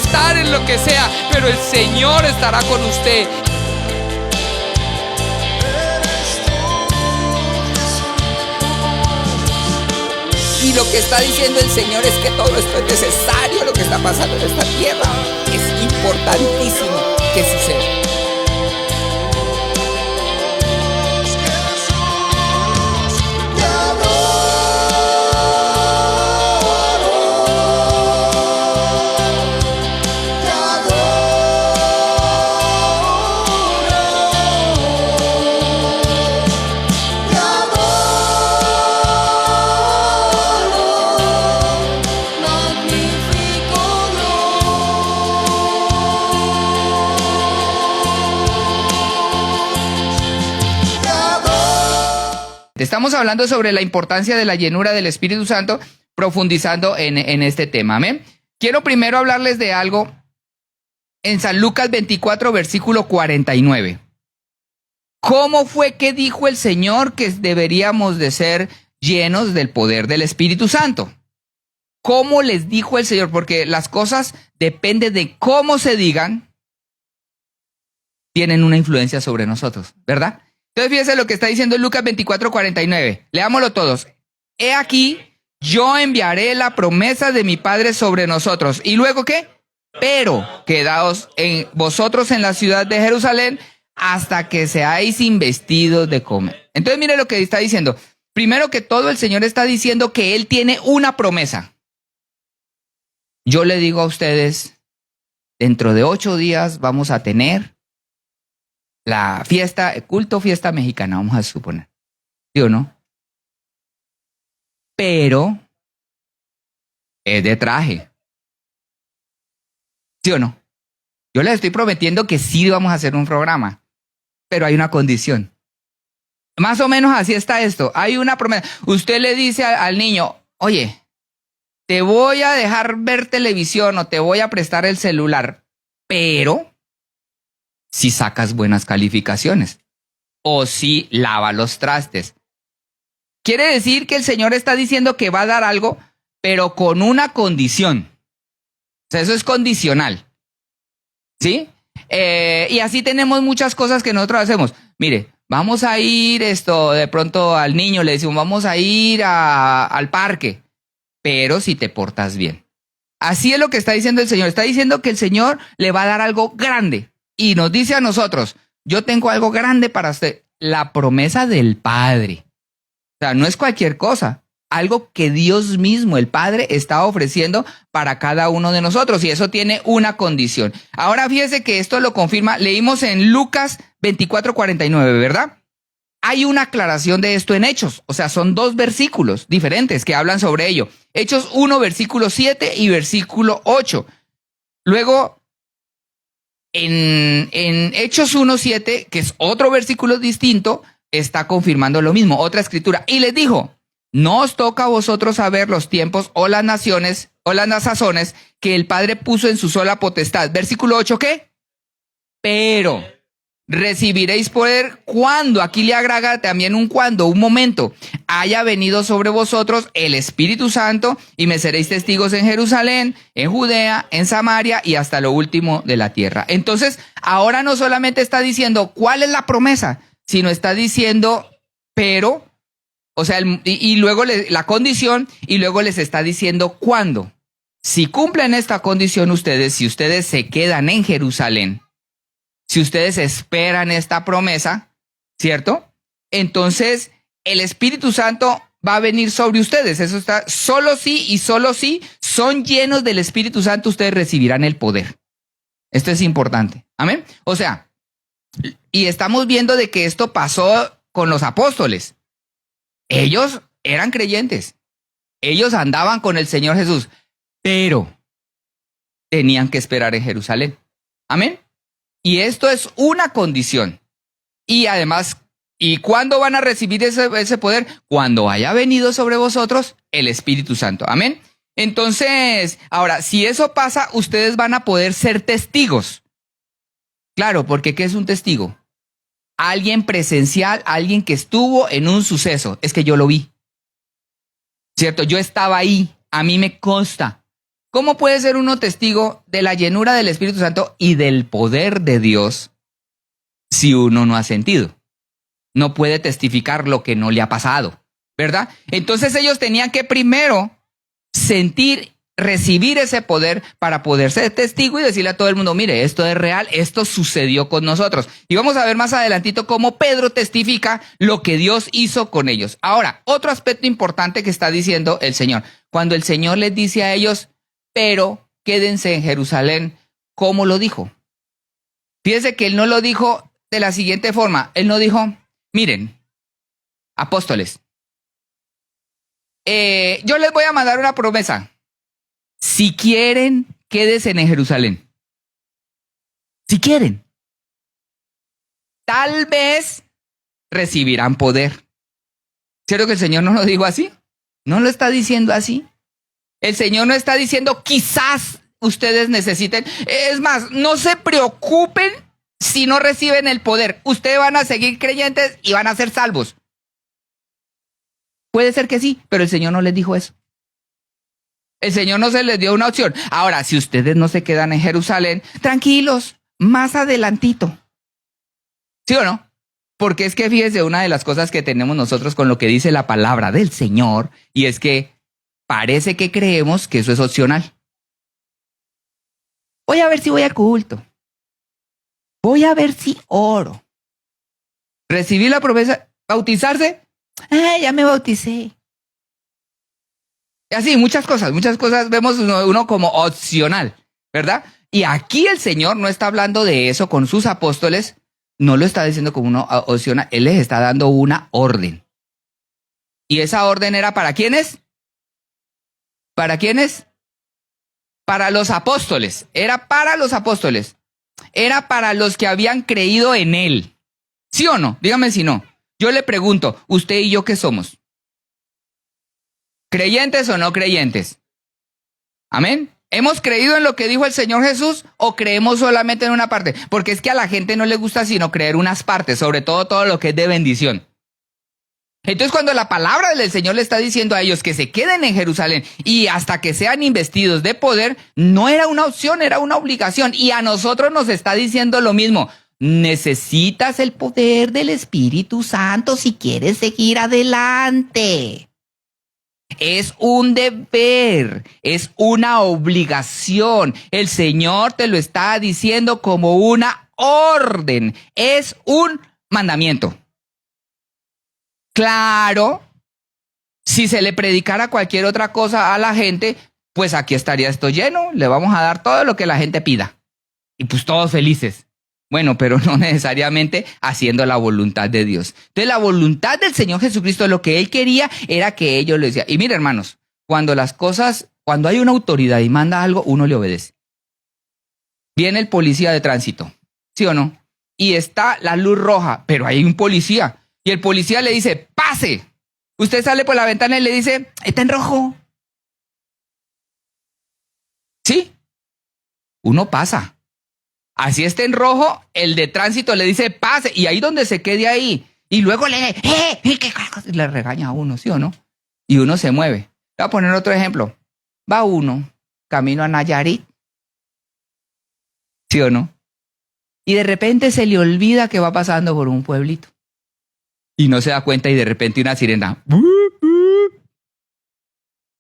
estar en lo que sea, pero el Señor estará con usted. Y lo que está diciendo el Señor es que todo esto es necesario, lo que está pasando en esta tierra. Es importantísimo que suceda. Estamos hablando sobre la importancia de la llenura del Espíritu Santo, profundizando en este tema. ¿Amén? Quiero primero hablarles de algo en San Lucas 24, versículo 49. ¿Cómo fue que dijo el Señor que deberíamos de ser llenos del poder del Espíritu Santo? ¿Cómo les dijo el Señor? Porque las cosas dependen de cómo se digan, tienen una influencia sobre nosotros, ¿verdad? Entonces fíjense lo que está diciendo Lucas 24, 49. Leámoslo todos. He aquí, yo enviaré la promesa de mi Padre sobre nosotros. ¿Y luego qué? Pero quedaos vosotros en la ciudad de Jerusalén hasta que seáis investidos de comer. Entonces mire lo que está diciendo. Primero que todo, el Señor está diciendo que Él tiene una promesa. Yo le digo a ustedes, dentro de 8 días vamos a tener la fiesta, el culto fiesta mexicana, vamos a suponer. ¿Sí o no? Pero es de traje. ¿Sí o no? Yo les estoy prometiendo que sí vamos a hacer un programa, pero hay una condición. Más o menos así está esto. Hay una promesa. Usted le dice al niño, oye, te voy a dejar ver televisión o te voy a prestar el celular, pero si sacas buenas calificaciones o si lava los trastes. Quiere decir que el Señor está diciendo que va a dar algo, pero con una condición. O sea, eso es condicional. ¿Sí? Y así tenemos muchas cosas que nosotros hacemos. Mire, vamos a ir de pronto al niño le decimos, vamos a ir al parque, pero si te portas bien. Así es lo que está diciendo el Señor. Está diciendo que el Señor le va a dar algo grande. Y nos dice a nosotros, yo tengo algo grande para usted, la promesa del Padre. O sea, no es cualquier cosa, algo que Dios mismo, el Padre, está ofreciendo para cada uno de nosotros. Y eso tiene una condición. Ahora fíjese que esto lo confirma, leímos en Lucas 24, 49, ¿verdad? Hay una aclaración de esto en Hechos, o sea, son 2 versículos diferentes que hablan sobre ello. Hechos 1, versículo 7 y versículo 8. Luego, en Hechos 1:7, que es otro versículo distinto, está confirmando lo mismo, otra escritura. Y les dijo, no os toca a vosotros saber los tiempos o las naciones o las sazones que el Padre puso en su sola potestad. Versículo 8, ¿qué? Pero recibiréis poder cuando, aquí le agrega también un cuando, un momento, haya venido sobre vosotros el Espíritu Santo y me seréis testigos en Jerusalén, en Judea, en Samaria y hasta lo último de la tierra. Entonces, ahora no solamente está diciendo cuál es la promesa, sino está diciendo, pero, o sea, y luego la condición, y luego les está diciendo cuándo. Si cumplen esta condición ustedes, si ustedes se quedan en Jerusalén, si ustedes esperan esta promesa, ¿cierto? Entonces, el Espíritu Santo va a venir sobre ustedes. Eso está, solo sí y solo sí son llenos del Espíritu Santo, ustedes recibirán el poder. Esto es importante. Amén. O sea, y estamos viendo de que esto pasó con los apóstoles. Ellos eran creyentes. Ellos andaban con el Señor Jesús, pero tenían que esperar en Jerusalén. Amén. Y esto es una condición. Y además, ¿y cuándo van a recibir ese poder? Cuando haya venido sobre vosotros el Espíritu Santo. Amén. Entonces, ahora, si eso pasa, ustedes van a poder ser testigos. Claro, porque ¿qué es un testigo? Alguien presencial, alguien que estuvo en un suceso. Es que yo lo vi. ¿Cierto? Yo estaba ahí. A mí me consta. ¿Cómo puede ser uno testigo de la llenura del Espíritu Santo y del poder de Dios si uno no ha sentido? No puede testificar lo que no le ha pasado, ¿verdad? Entonces ellos tenían que primero sentir, recibir ese poder para poder ser testigo y decirle a todo el mundo, mire, esto es real, esto sucedió con nosotros. Y vamos a ver más adelantito cómo Pedro testifica lo que Dios hizo con ellos. Ahora, otro aspecto importante que está diciendo el Señor. Cuando el Señor les dice a ellos, pero quédense en Jerusalén, ¿cómo lo dijo? Fíjense que él no lo dijo de la siguiente forma. Él no dijo, miren, apóstoles, yo les voy a mandar una promesa. Si quieren, quédense en Jerusalén. Si quieren. Tal vez recibirán poder. ¿Cierto que el Señor no lo dijo así? No lo está diciendo así. El Señor no está diciendo quizás ustedes necesiten. Es más, no se preocupen si no reciben el poder. Ustedes van a seguir creyentes y van a ser salvos. Puede ser que sí, pero el Señor no les dijo eso. El Señor no se les dio una opción. Ahora, si ustedes no se quedan en Jerusalén, tranquilos, más adelantito. ¿Sí o no? Porque es que fíjense, una de las cosas que tenemos nosotros con lo que dice la palabra del Señor, y es que parece que creemos que eso es opcional. Voy a ver si voy a culto. Voy a ver si oro. Recibí la promesa, bautizarse. Ya me bauticé. Y así, muchas cosas vemos uno como opcional, ¿verdad? Y aquí el Señor no está hablando de eso con sus apóstoles, no lo está diciendo como una opcional, Él les está dando una orden. ¿Y esa orden era para quiénes? ¿Para quiénes? Para los apóstoles, era para los apóstoles, era para los que habían creído en Él. ¿Sí o no? Dígame si no. Yo le pregunto, ¿usted y yo qué somos? ¿Creyentes o no creyentes? ¿Amén? ¿Hemos creído en lo que dijo el Señor Jesús o creemos solamente en una parte? Porque es que a la gente no le gusta sino creer unas partes, sobre todo lo que es de bendición. Entonces cuando la palabra del Señor le está diciendo a ellos que se queden en Jerusalén y hasta que sean investidos de poder, no era una opción, era una obligación. Y a nosotros nos está diciendo lo mismo. Necesitas el poder del Espíritu Santo si quieres seguir adelante. Es un deber, es una obligación. El Señor te lo está diciendo como una orden, es un mandamiento. Claro, si se le predicara cualquier otra cosa a la gente, pues aquí estaría esto lleno, le vamos a dar todo lo que la gente pida. Y pues todos felices. Bueno, pero no necesariamente haciendo la voluntad de Dios. Entonces la voluntad del Señor Jesucristo, lo que Él quería era que ellos le decían. Y mire, hermanos, cuando hay una autoridad y manda algo, uno le obedece. Viene el policía de tránsito, ¿sí o no? Y está la luz roja, pero hay un policía. Y el policía le dice, ¡pase! Usted sale por la ventana y le dice, está en rojo. ¿Sí? Uno pasa. Así está en rojo, el de tránsito le dice, pase, y ahí donde se quede ahí. Y luego le regaña a uno, ¿sí o no? Y uno se mueve. Le voy a poner otro ejemplo. Va uno, camino a Nayarit, ¿sí o no? Y de repente se le olvida que va pasando por un pueblito. Y no se da cuenta y de repente una sirena.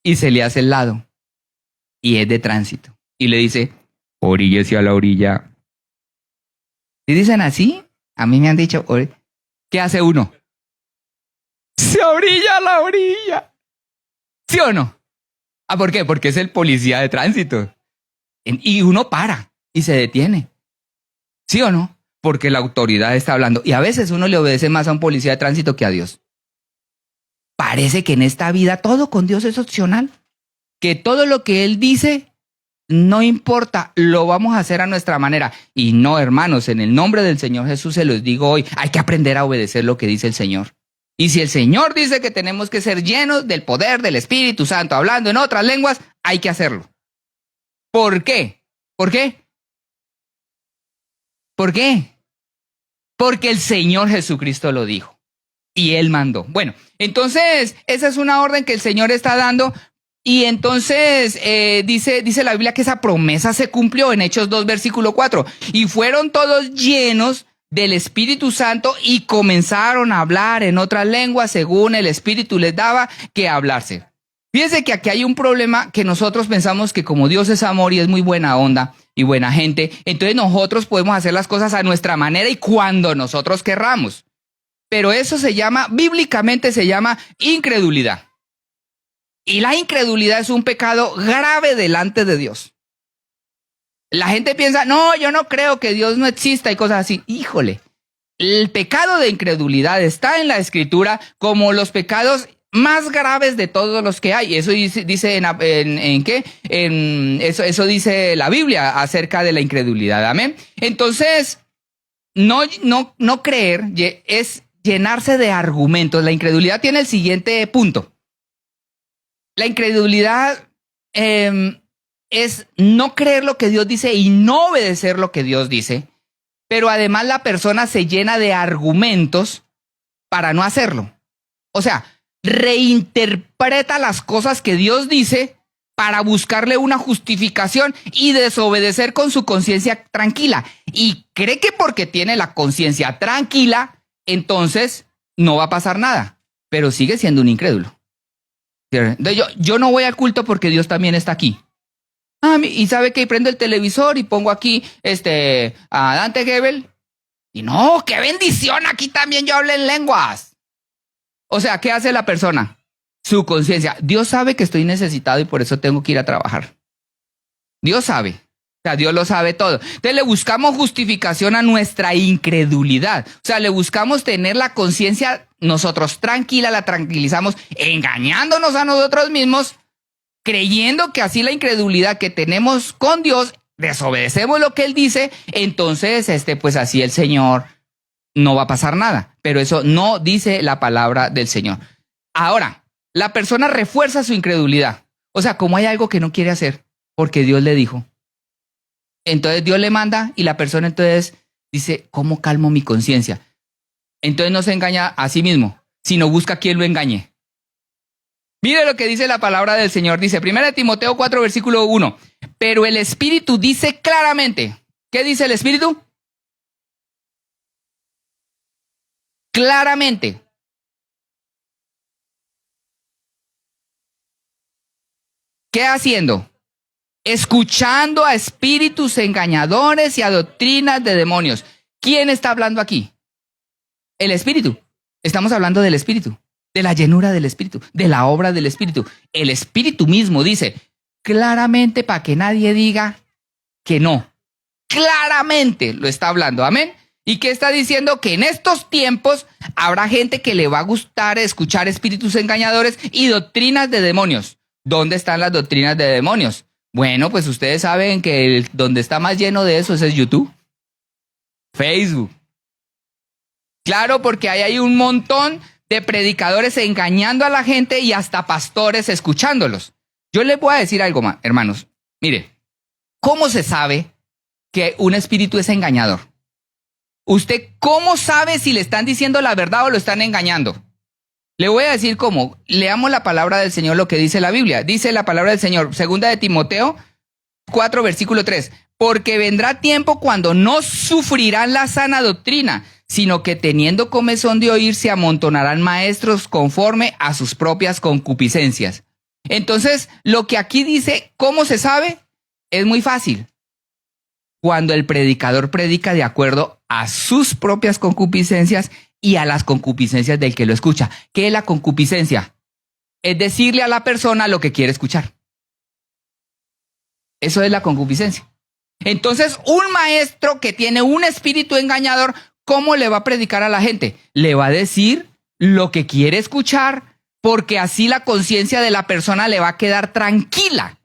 Y se le hace el lado. Y es de tránsito. Y le dice, oríllese a la orilla. ¿Y dicen así? A mí me han dicho, ¿qué hace uno? Se orilla a la orilla. ¿Sí o no? ¿Por qué? Porque es el policía de tránsito. Y uno para y se detiene. ¿Sí o no? Porque la autoridad está hablando. Y a veces uno le obedece más a un policía de tránsito que a Dios. Parece que en esta vida todo con Dios es opcional. Que todo lo que Él dice, no importa, lo vamos a hacer a nuestra manera. Y no, hermanos, en el nombre del Señor Jesús se los digo hoy, hay que aprender a obedecer lo que dice el Señor. Y si el Señor dice que tenemos que ser llenos del poder del Espíritu Santo, hablando en otras lenguas, hay que hacerlo. ¿Por qué? ¿Por qué? ¿Por qué? Porque el Señor Jesucristo lo dijo. Y Él mandó. Bueno, entonces, esa es una orden que el Señor está dando. Y entonces dice la Biblia que esa promesa se cumplió en Hechos 2, versículo 4. Y fueron todos llenos del Espíritu Santo y comenzaron a hablar en otras lenguas según el Espíritu les daba que hablarse. Fíjense que aquí hay un problema que nosotros pensamos que como Dios es amor y es muy buena onda y buena gente, entonces nosotros podemos hacer las cosas a nuestra manera y cuando nosotros querramos. Pero eso bíblicamente se llama incredulidad. Y la incredulidad es un pecado grave delante de Dios. La gente piensa, no, yo no creo que Dios no exista y cosas así. Híjole, el pecado de incredulidad está en la Escritura como los pecados más graves de todos los que hay. Eso dice ¿en qué? Eso dice la Biblia acerca de la incredulidad. Amén. Entonces, no creer es llenarse de argumentos. La incredulidad tiene el siguiente punto. La incredulidad es no creer lo que Dios dice y no obedecer lo que Dios dice, pero además la persona se llena de argumentos para no hacerlo. O sea, reinterpreta las cosas que Dios dice para buscarle una justificación y desobedecer con su conciencia tranquila. Y cree que porque tiene la conciencia tranquila, entonces no va a pasar nada, pero sigue siendo un incrédulo. Yo no voy al culto porque Dios también está aquí. Y sabe que prendo el televisor y pongo aquí a Dante Gebel. Y no, qué bendición, aquí también yo hablo en lenguas. O sea, ¿qué hace la persona? Su conciencia. Dios sabe que estoy necesitado y por eso tengo que ir a trabajar. Dios sabe. O sea, Dios lo sabe todo. Entonces le buscamos justificación a nuestra incredulidad. O sea, le buscamos tener la conciencia nosotros tranquila, la tranquilizamos engañándonos a nosotros mismos, creyendo que así la incredulidad que tenemos con Dios, desobedecemos lo que Él dice, entonces pues así el Señor no va a pasar nada. Pero eso no dice la palabra del Señor. Ahora, la persona refuerza su incredulidad. O sea, como hay algo que no quiere hacer, porque Dios le dijo. Entonces Dios le manda y la persona entonces dice, ¿cómo calmo mi conciencia? Entonces no se engaña a sí mismo, sino busca a quien lo engañe. Mire lo que dice la palabra del Señor. Dice 1 Timoteo 4, versículo 1. Pero el Espíritu dice claramente. ¿Qué dice el Espíritu? Claramente. ¿Qué haciendo? Escuchando a espíritus engañadores y a doctrinas de demonios. ¿Quién está hablando aquí? El Espíritu. Estamos hablando del Espíritu, de la llenura del Espíritu, de la obra del Espíritu. El Espíritu mismo dice claramente para que nadie diga que no. Claramente lo está hablando. Amén. ¿Y qué está diciendo? Que en estos tiempos habrá gente que le va a gustar escuchar espíritus engañadores y doctrinas de demonios. ¿Dónde están las doctrinas de demonios? Bueno, pues ustedes saben que donde está más lleno de eso es YouTube, Facebook. Claro, porque ahí hay un montón de predicadores engañando a la gente y hasta pastores escuchándolos. Yo les voy a decir algo más, hermanos. Mire, ¿cómo se sabe que un espíritu es engañador? ¿Usted cómo sabe si le están diciendo la verdad o lo están engañando? Le voy a decir cómo. Leamos la palabra del Señor, lo que dice la Biblia. Dice la palabra del Señor, 2 Timoteo 4, versículo 3. Porque vendrá tiempo cuando no sufrirán la sana doctrina, sino que teniendo comezón de oír se amontonarán maestros conforme a sus propias concupiscencias. Entonces, lo que aquí dice, ¿cómo se sabe? Es muy fácil. Cuando el predicador predica de acuerdo a sus propias concupiscencias y a las concupiscencias del que lo escucha. ¿Qué es la concupiscencia? Es decirle a la persona lo que quiere escuchar. Eso es la concupiscencia. Entonces, un maestro que tiene un espíritu engañador, ¿cómo le va a predicar a la gente? Le va a decir lo que quiere escuchar, porque así la conciencia de la persona le va a quedar tranquila.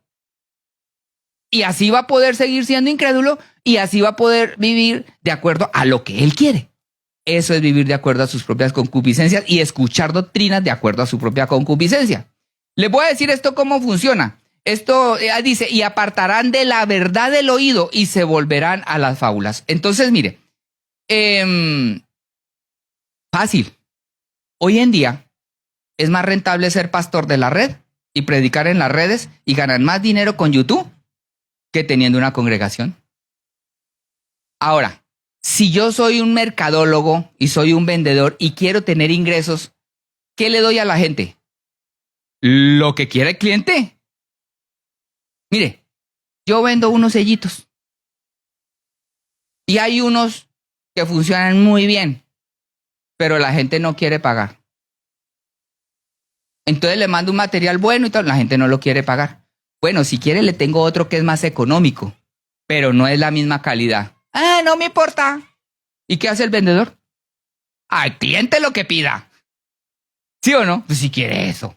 Y así va a poder seguir siendo incrédulo y así va a poder vivir de acuerdo a lo que él quiere. Eso es vivir de acuerdo a sus propias concupiscencias y escuchar doctrinas de acuerdo a su propia concupiscencia. Les voy a decir esto cómo funciona. Esto dice, y apartarán de la verdad del oído y se volverán a las fábulas. Entonces, mire, fácil. Hoy en día es más rentable ser pastor de la red y predicar en las redes y ganan más dinero con YouTube que teniendo una congregación. Ahora, si yo soy un mercadólogo y soy un vendedor y quiero tener ingresos, ¿qué le doy a la gente? Lo que quiere el cliente. Mire, yo vendo unos sellitos y hay unos que funcionan muy bien, pero la gente no quiere pagar. Entonces le mando un material bueno y todo, la gente no lo quiere pagar. Bueno, si quiere le tengo otro que es más económico, pero no es la misma calidad. Ah, no me importa. ¿Y qué hace el vendedor? Al cliente lo que pida. ¿Sí o no? Pues si quiere eso.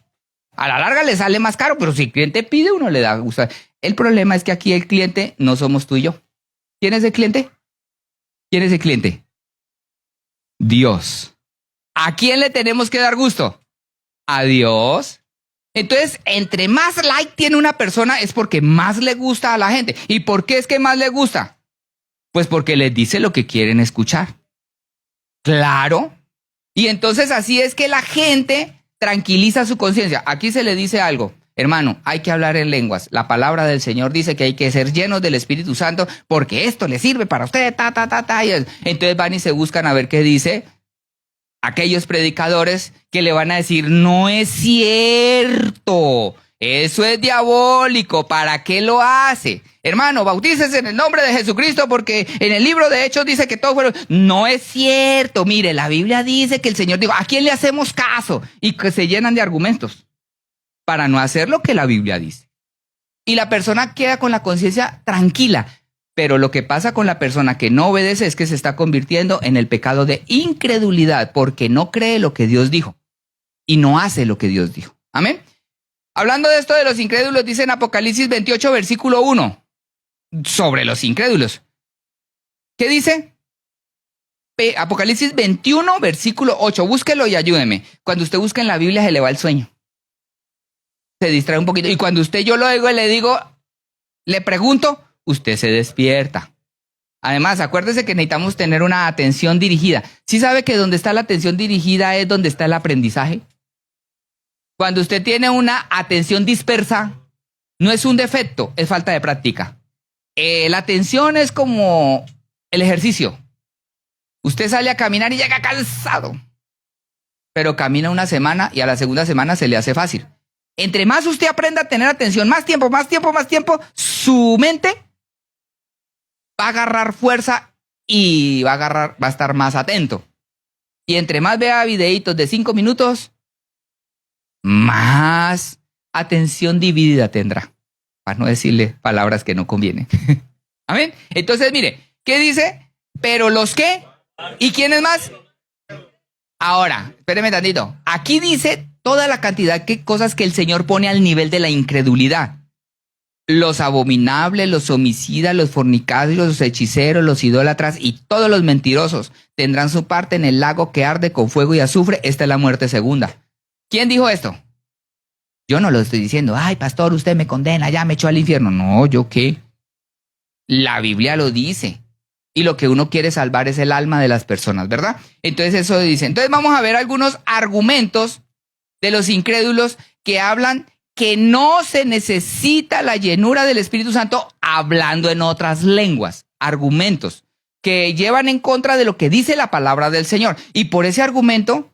A la larga le sale más caro, pero si el cliente pide, uno le da gusto. El problema es que aquí el cliente no somos tú y yo. ¿Quién es el cliente? ¿Quién es el cliente? Dios. ¿A quién le tenemos que dar gusto? A Dios. Entonces, entre más like tiene una persona es porque más le gusta a la gente. ¿Y por qué es que más le gusta? Pues porque les dice lo que quieren escuchar. Claro. Y entonces así es que la gente tranquiliza su conciencia. Aquí se le dice algo. Hermano, hay que hablar en lenguas. La palabra del Señor dice que hay que ser llenos del Espíritu Santo porque esto le sirve para usted, Entonces van y se buscan a ver qué dice aquellos predicadores que le van a decir, no es cierto, eso es diabólico, ¿para qué lo hace? Hermano, bautícese en el nombre de Jesucristo porque en el libro de Hechos dice que todos fueron... No es cierto, mire, la Biblia dice que el Señor dijo, ¿a quién le hacemos caso? Y que se llenan de argumentos para no hacer lo que la Biblia dice. Y la persona queda con la conciencia tranquila. Pero lo que pasa con la persona que no obedece es que se está convirtiendo en el pecado de incredulidad porque no cree lo que Dios dijo y no hace lo que Dios dijo. Amén. Hablando de esto de los incrédulos, dice en Apocalipsis 28, versículo 1, sobre los incrédulos. ¿Qué dice? Apocalipsis 21, versículo 8. Búsquelo y ayúdeme. Cuando usted busca en la Biblia se le va el sueño. Se distrae un poquito. Y cuando yo lo oigo y le digo, le pregunto, usted se despierta. Además, acuérdese que necesitamos tener una atención dirigida. ¿Sí sabe que donde está la atención dirigida es donde está el aprendizaje? Cuando usted tiene una atención dispersa, no es un defecto, es falta de práctica. La atención es como el ejercicio. Usted sale a caminar y llega cansado, pero camina una semana y a la segunda semana se le hace fácil. Entre más usted aprenda a tener atención, más tiempo, su mente va a agarrar fuerza y va a estar más atento. Y entre más vea videitos de 5 minutos, más atención dividida tendrá. Para no decirle palabras que no convienen. Amén. Entonces, mire, ¿qué dice? Pero los qué y quiénes más. Ahora, espéreme tantito. Aquí dice toda la cantidad de cosas que el Señor pone al nivel de la incredulidad. Los abominables, los homicidas, los fornicarios, los hechiceros, los idólatras y todos los mentirosos tendrán su parte en el lago que arde con fuego y azufre. Esta es la muerte segunda. ¿Quién dijo esto? Yo no lo estoy diciendo. Ay, pastor, usted me condena, ya me echó al infierno. No, ¿yo qué? La Biblia lo dice. Y lo que uno quiere salvar es el alma de las personas, ¿verdad? Entonces eso dice. Entonces vamos a ver algunos argumentos de los incrédulos que hablan que no se necesita la llenura del Espíritu Santo hablando en otras lenguas. Argumentos que llevan en contra de lo que dice la palabra del Señor. Y por ese argumento,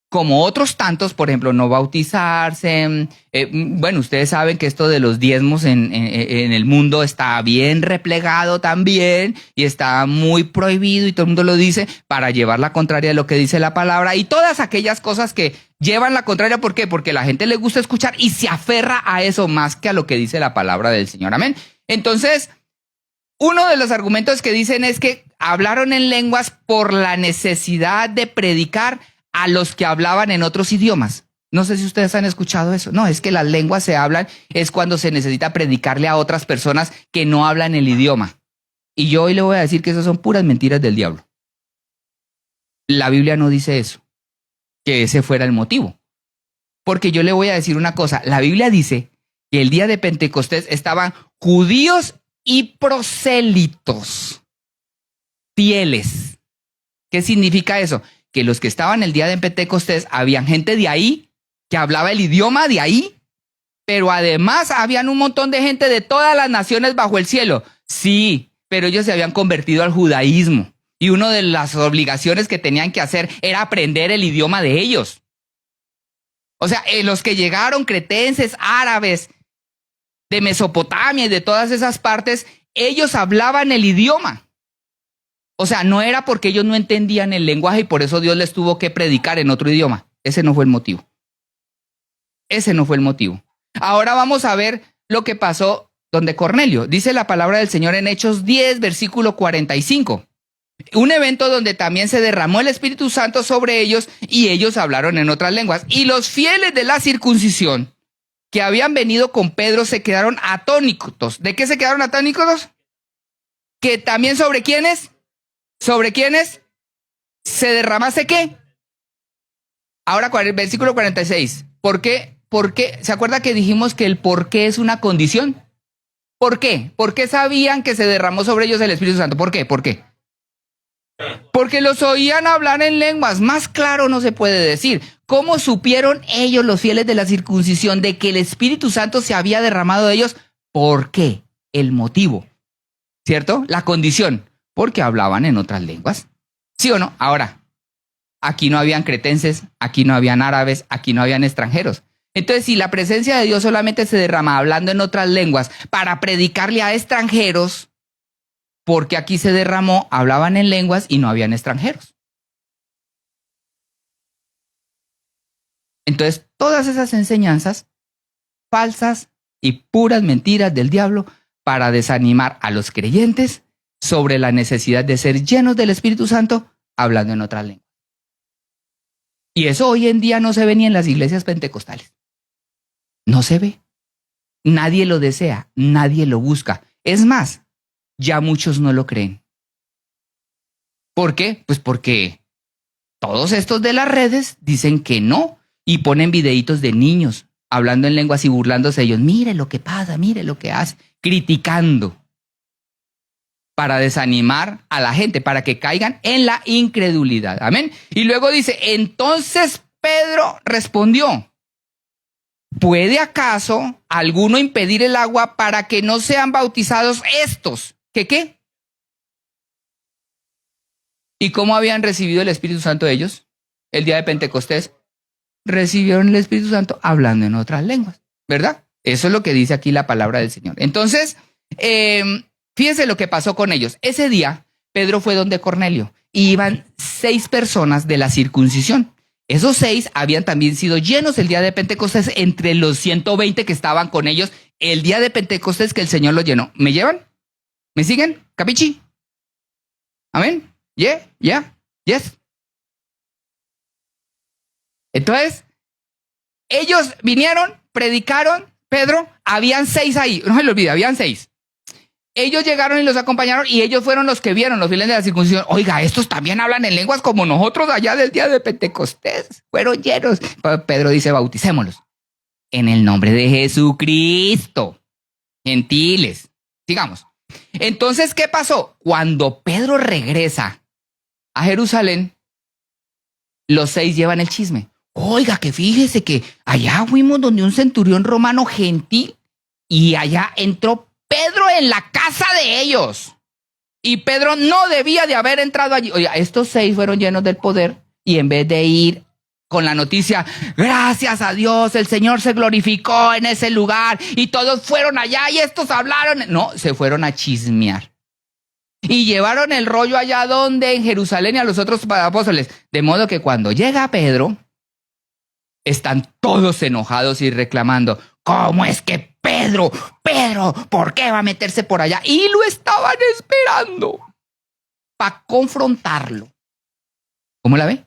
como otros tantos, por ejemplo, no bautizarse. Bueno, ustedes saben que esto de los diezmos en el mundo está bien replegado también y está muy prohibido y todo el mundo lo dice para llevar la contraria de lo que dice la palabra y todas aquellas cosas que llevan la contraria. ¿Por qué? Porque a la gente le gusta escuchar y se aferra a eso más que a lo que dice la palabra del Señor. Amén. Entonces, uno de los argumentos que dicen es que hablaron en lenguas por la necesidad de predicar a los que hablaban en otros idiomas. No sé si ustedes han escuchado eso. No, es que las lenguas se hablan, es cuando se necesita predicarle a otras personas que no hablan el idioma. Y yo hoy le voy a decir que esas son puras mentiras del diablo. La Biblia no dice eso, que ese fuera el motivo. Porque yo le voy a decir una cosa, la Biblia dice que el día de Pentecostés estaban judíos y prosélitos, fieles. ¿Qué significa eso? Que los que estaban el día de Pentecostés, habían gente de ahí que hablaba el idioma de ahí Pero además habían un montón de gente de todas las naciones bajo el cielo. Sí, pero ellos se habían convertido al judaísmo. Y una de las obligaciones que tenían que hacer era aprender el idioma de ellos. O sea, los que llegaron, cretenses, árabes, de Mesopotamia y de todas esas partes, ellos hablaban el idioma. O sea, no era porque ellos no entendían el lenguaje y por eso Dios les tuvo que predicar en otro idioma. Ese no fue el motivo. Ese no fue el motivo. Ahora vamos a ver lo que pasó donde Cornelio. Dice la palabra del Señor en Hechos 10, versículo 45. Un evento donde también se derramó el Espíritu Santo sobre ellos y ellos hablaron en otras lenguas. Y los fieles de la circuncisión que habían venido con Pedro se quedaron atónitos. ¿De qué se quedaron atónitos? Que también sobre quiénes, se derramase ¿qué? Ahora versículo 46. ¿Por qué? ¿Se acuerda que dijimos que el por qué es una condición? ¿Por qué? ¿Por qué sabían que se derramó sobre ellos el Espíritu Santo? ¿Por qué? Porque los oían hablar en lenguas. Más claro no se puede decir. ¿Cómo supieron ellos, los fieles de la circuncisión, de que el Espíritu Santo se había derramado de ellos? ¿Por qué? El motivo. ¿Cierto? La condición. Porque hablaban en otras lenguas. ¿Sí o no? Ahora, aquí no habían cretenses, aquí no habían árabes, aquí no habían extranjeros. Entonces, si la presencia de Dios solamente se derrama hablando en otras lenguas para predicarle a extranjeros, porque aquí se derramó, hablaban en lenguas y no habían extranjeros. Entonces, todas esas enseñanzas falsas y puras mentiras del diablo para desanimar a los creyentes sobre la necesidad de ser llenos del Espíritu Santo, hablando en otras lenguas. Y eso hoy en día no se ve ni en las iglesias pentecostales. No se ve. Nadie lo desea, nadie lo busca. Es más, ya muchos no lo creen. ¿Por qué? Pues porque todos estos de las redes dicen que no y ponen videitos de niños hablando en lenguas y burlándose de ellos. Mire lo que pasa, mire lo que hace, criticando para desanimar a la gente, para que caigan en la incredulidad. Amén. Y luego dice, entonces Pedro respondió, ¿puede acaso alguno impedir el agua para que no sean bautizados estos? ¿Qué? ¿Y cómo habían recibido el Espíritu Santo ellos? El día de Pentecostés recibieron el Espíritu Santo hablando en otras lenguas, ¿verdad? Eso es lo que dice aquí la palabra del Señor. Entonces, fíjense lo que pasó con ellos. Ese día, Pedro fue donde Cornelio y iban 6 personas de la circuncisión. Esos 6 habían también sido llenos el día de Pentecostés entre los 120 que estaban con ellos el día de Pentecostés que el Señor los llenó. ¿Me llevan? ¿Me siguen? ¿Capichi? ¿Amén? ¿Yeah? ¿Yes? Entonces, ellos vinieron, predicaron, Pedro, habían 6 ahí, no se lo olvide, habían 6. Ellos llegaron y los acompañaron y ellos fueron los que vieron, los fieles de la circuncisión. Oiga, estos también hablan en lenguas como nosotros allá del día de Pentecostés. Fueron llenos. Pedro dice, bauticémoslos. En el nombre de Jesucristo. Gentiles. Sigamos. Entonces, ¿qué pasó? Cuando Pedro regresa a Jerusalén, los 6 llevan el chisme. Oiga, que fíjese que allá fuimos donde un centurión romano gentil y allá entró Pedro en la casa de ellos. Y Pedro no debía de haber entrado allí. Oiga, estos 6 fueron llenos del poder y en vez de ir con la noticia, gracias a Dios, el Señor se glorificó en ese lugar y todos fueron allá y estos hablaron. No, se fueron a chismear. Y llevaron el rollo allá donde, en Jerusalén y a los otros apóstoles. De modo que cuando llega Pedro, están todos enojados y reclamando, ¿cómo es que Pedro, ¿por qué va a meterse por allá? Y lo estaban esperando para confrontarlo. ¿Cómo la ve?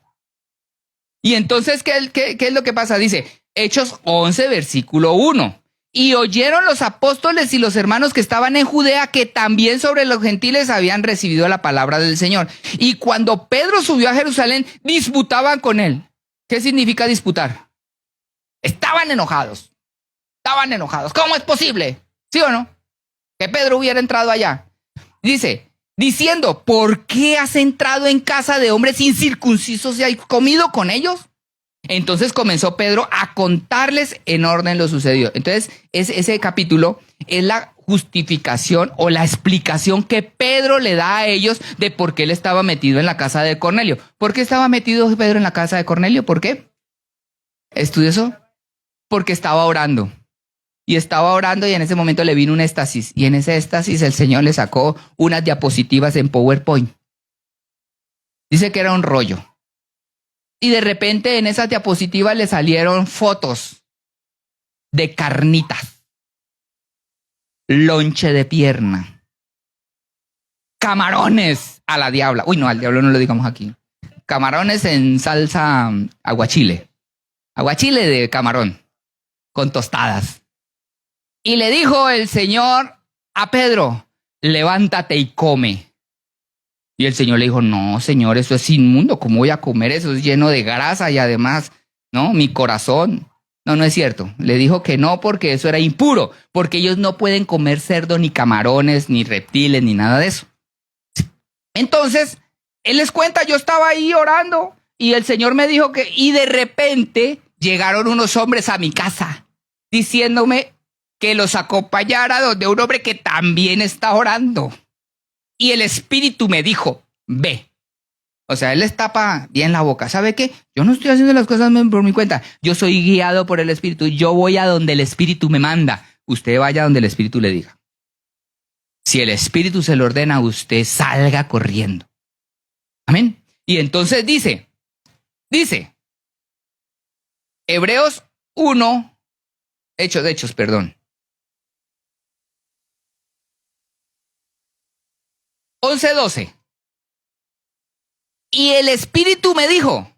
Y entonces, ¿qué es lo que pasa? Dice, Hechos 11, versículo 1. Y oyeron los apóstoles y los hermanos que estaban en Judea que también sobre los gentiles habían recibido la palabra del Señor. Y cuando Pedro subió a Jerusalén, disputaban con él. ¿Qué significa disputar? Estaban enojados. ¿Cómo es posible? ¿Sí o no? Que Pedro hubiera entrado allá. Dice, diciendo, ¿por qué has entrado en casa de hombres incircuncisos y has comido con ellos? Entonces comenzó Pedro a contarles en orden lo sucedido. Entonces, ese capítulo es la justificación o la explicación que Pedro le da a ellos de por qué él estaba metido en la casa de Cornelio. ¿Por qué estaba metido Pedro en la casa de Cornelio? ¿Por qué? ¿Estudió eso? Porque estaba orando. Y estaba orando y en ese momento le vino un éxtasis. Y en ese éxtasis el Señor le sacó unas diapositivas en PowerPoint. Dice que era un rollo. Y de repente en esas diapositivas le salieron fotos de carnitas, lonche de pierna, camarones a la diabla. Uy, no, al diablo no lo digamos aquí. Camarones en salsa aguachile. Aguachile de camarón, con tostadas. Y le dijo el Señor a Pedro, levántate y come. Y el Señor le dijo, no, Señor, eso es inmundo, ¿cómo voy a comer eso? Es lleno de grasa y además, ¿no? Mi corazón. No, no es cierto. Le dijo que no porque eso era impuro, porque ellos no pueden comer cerdo, ni camarones, ni reptiles, ni nada de eso. Entonces, él les cuenta, yo estaba ahí orando y el Señor me dijo que, y de repente llegaron unos hombres a mi casa diciéndome que los acompañara donde un hombre que también está orando. Y el Espíritu me dijo, ve. O sea, él les tapa bien la boca. ¿Sabe qué? Yo no estoy haciendo las cosas por mi cuenta. Yo soy guiado por el Espíritu. Yo voy a donde el Espíritu me manda. Usted vaya donde el Espíritu le diga. Si el Espíritu se lo ordena, usted salga corriendo. Amén. Y entonces dice, Hebreos 1, Hechos, perdón. 11:12. Y el Espíritu me dijo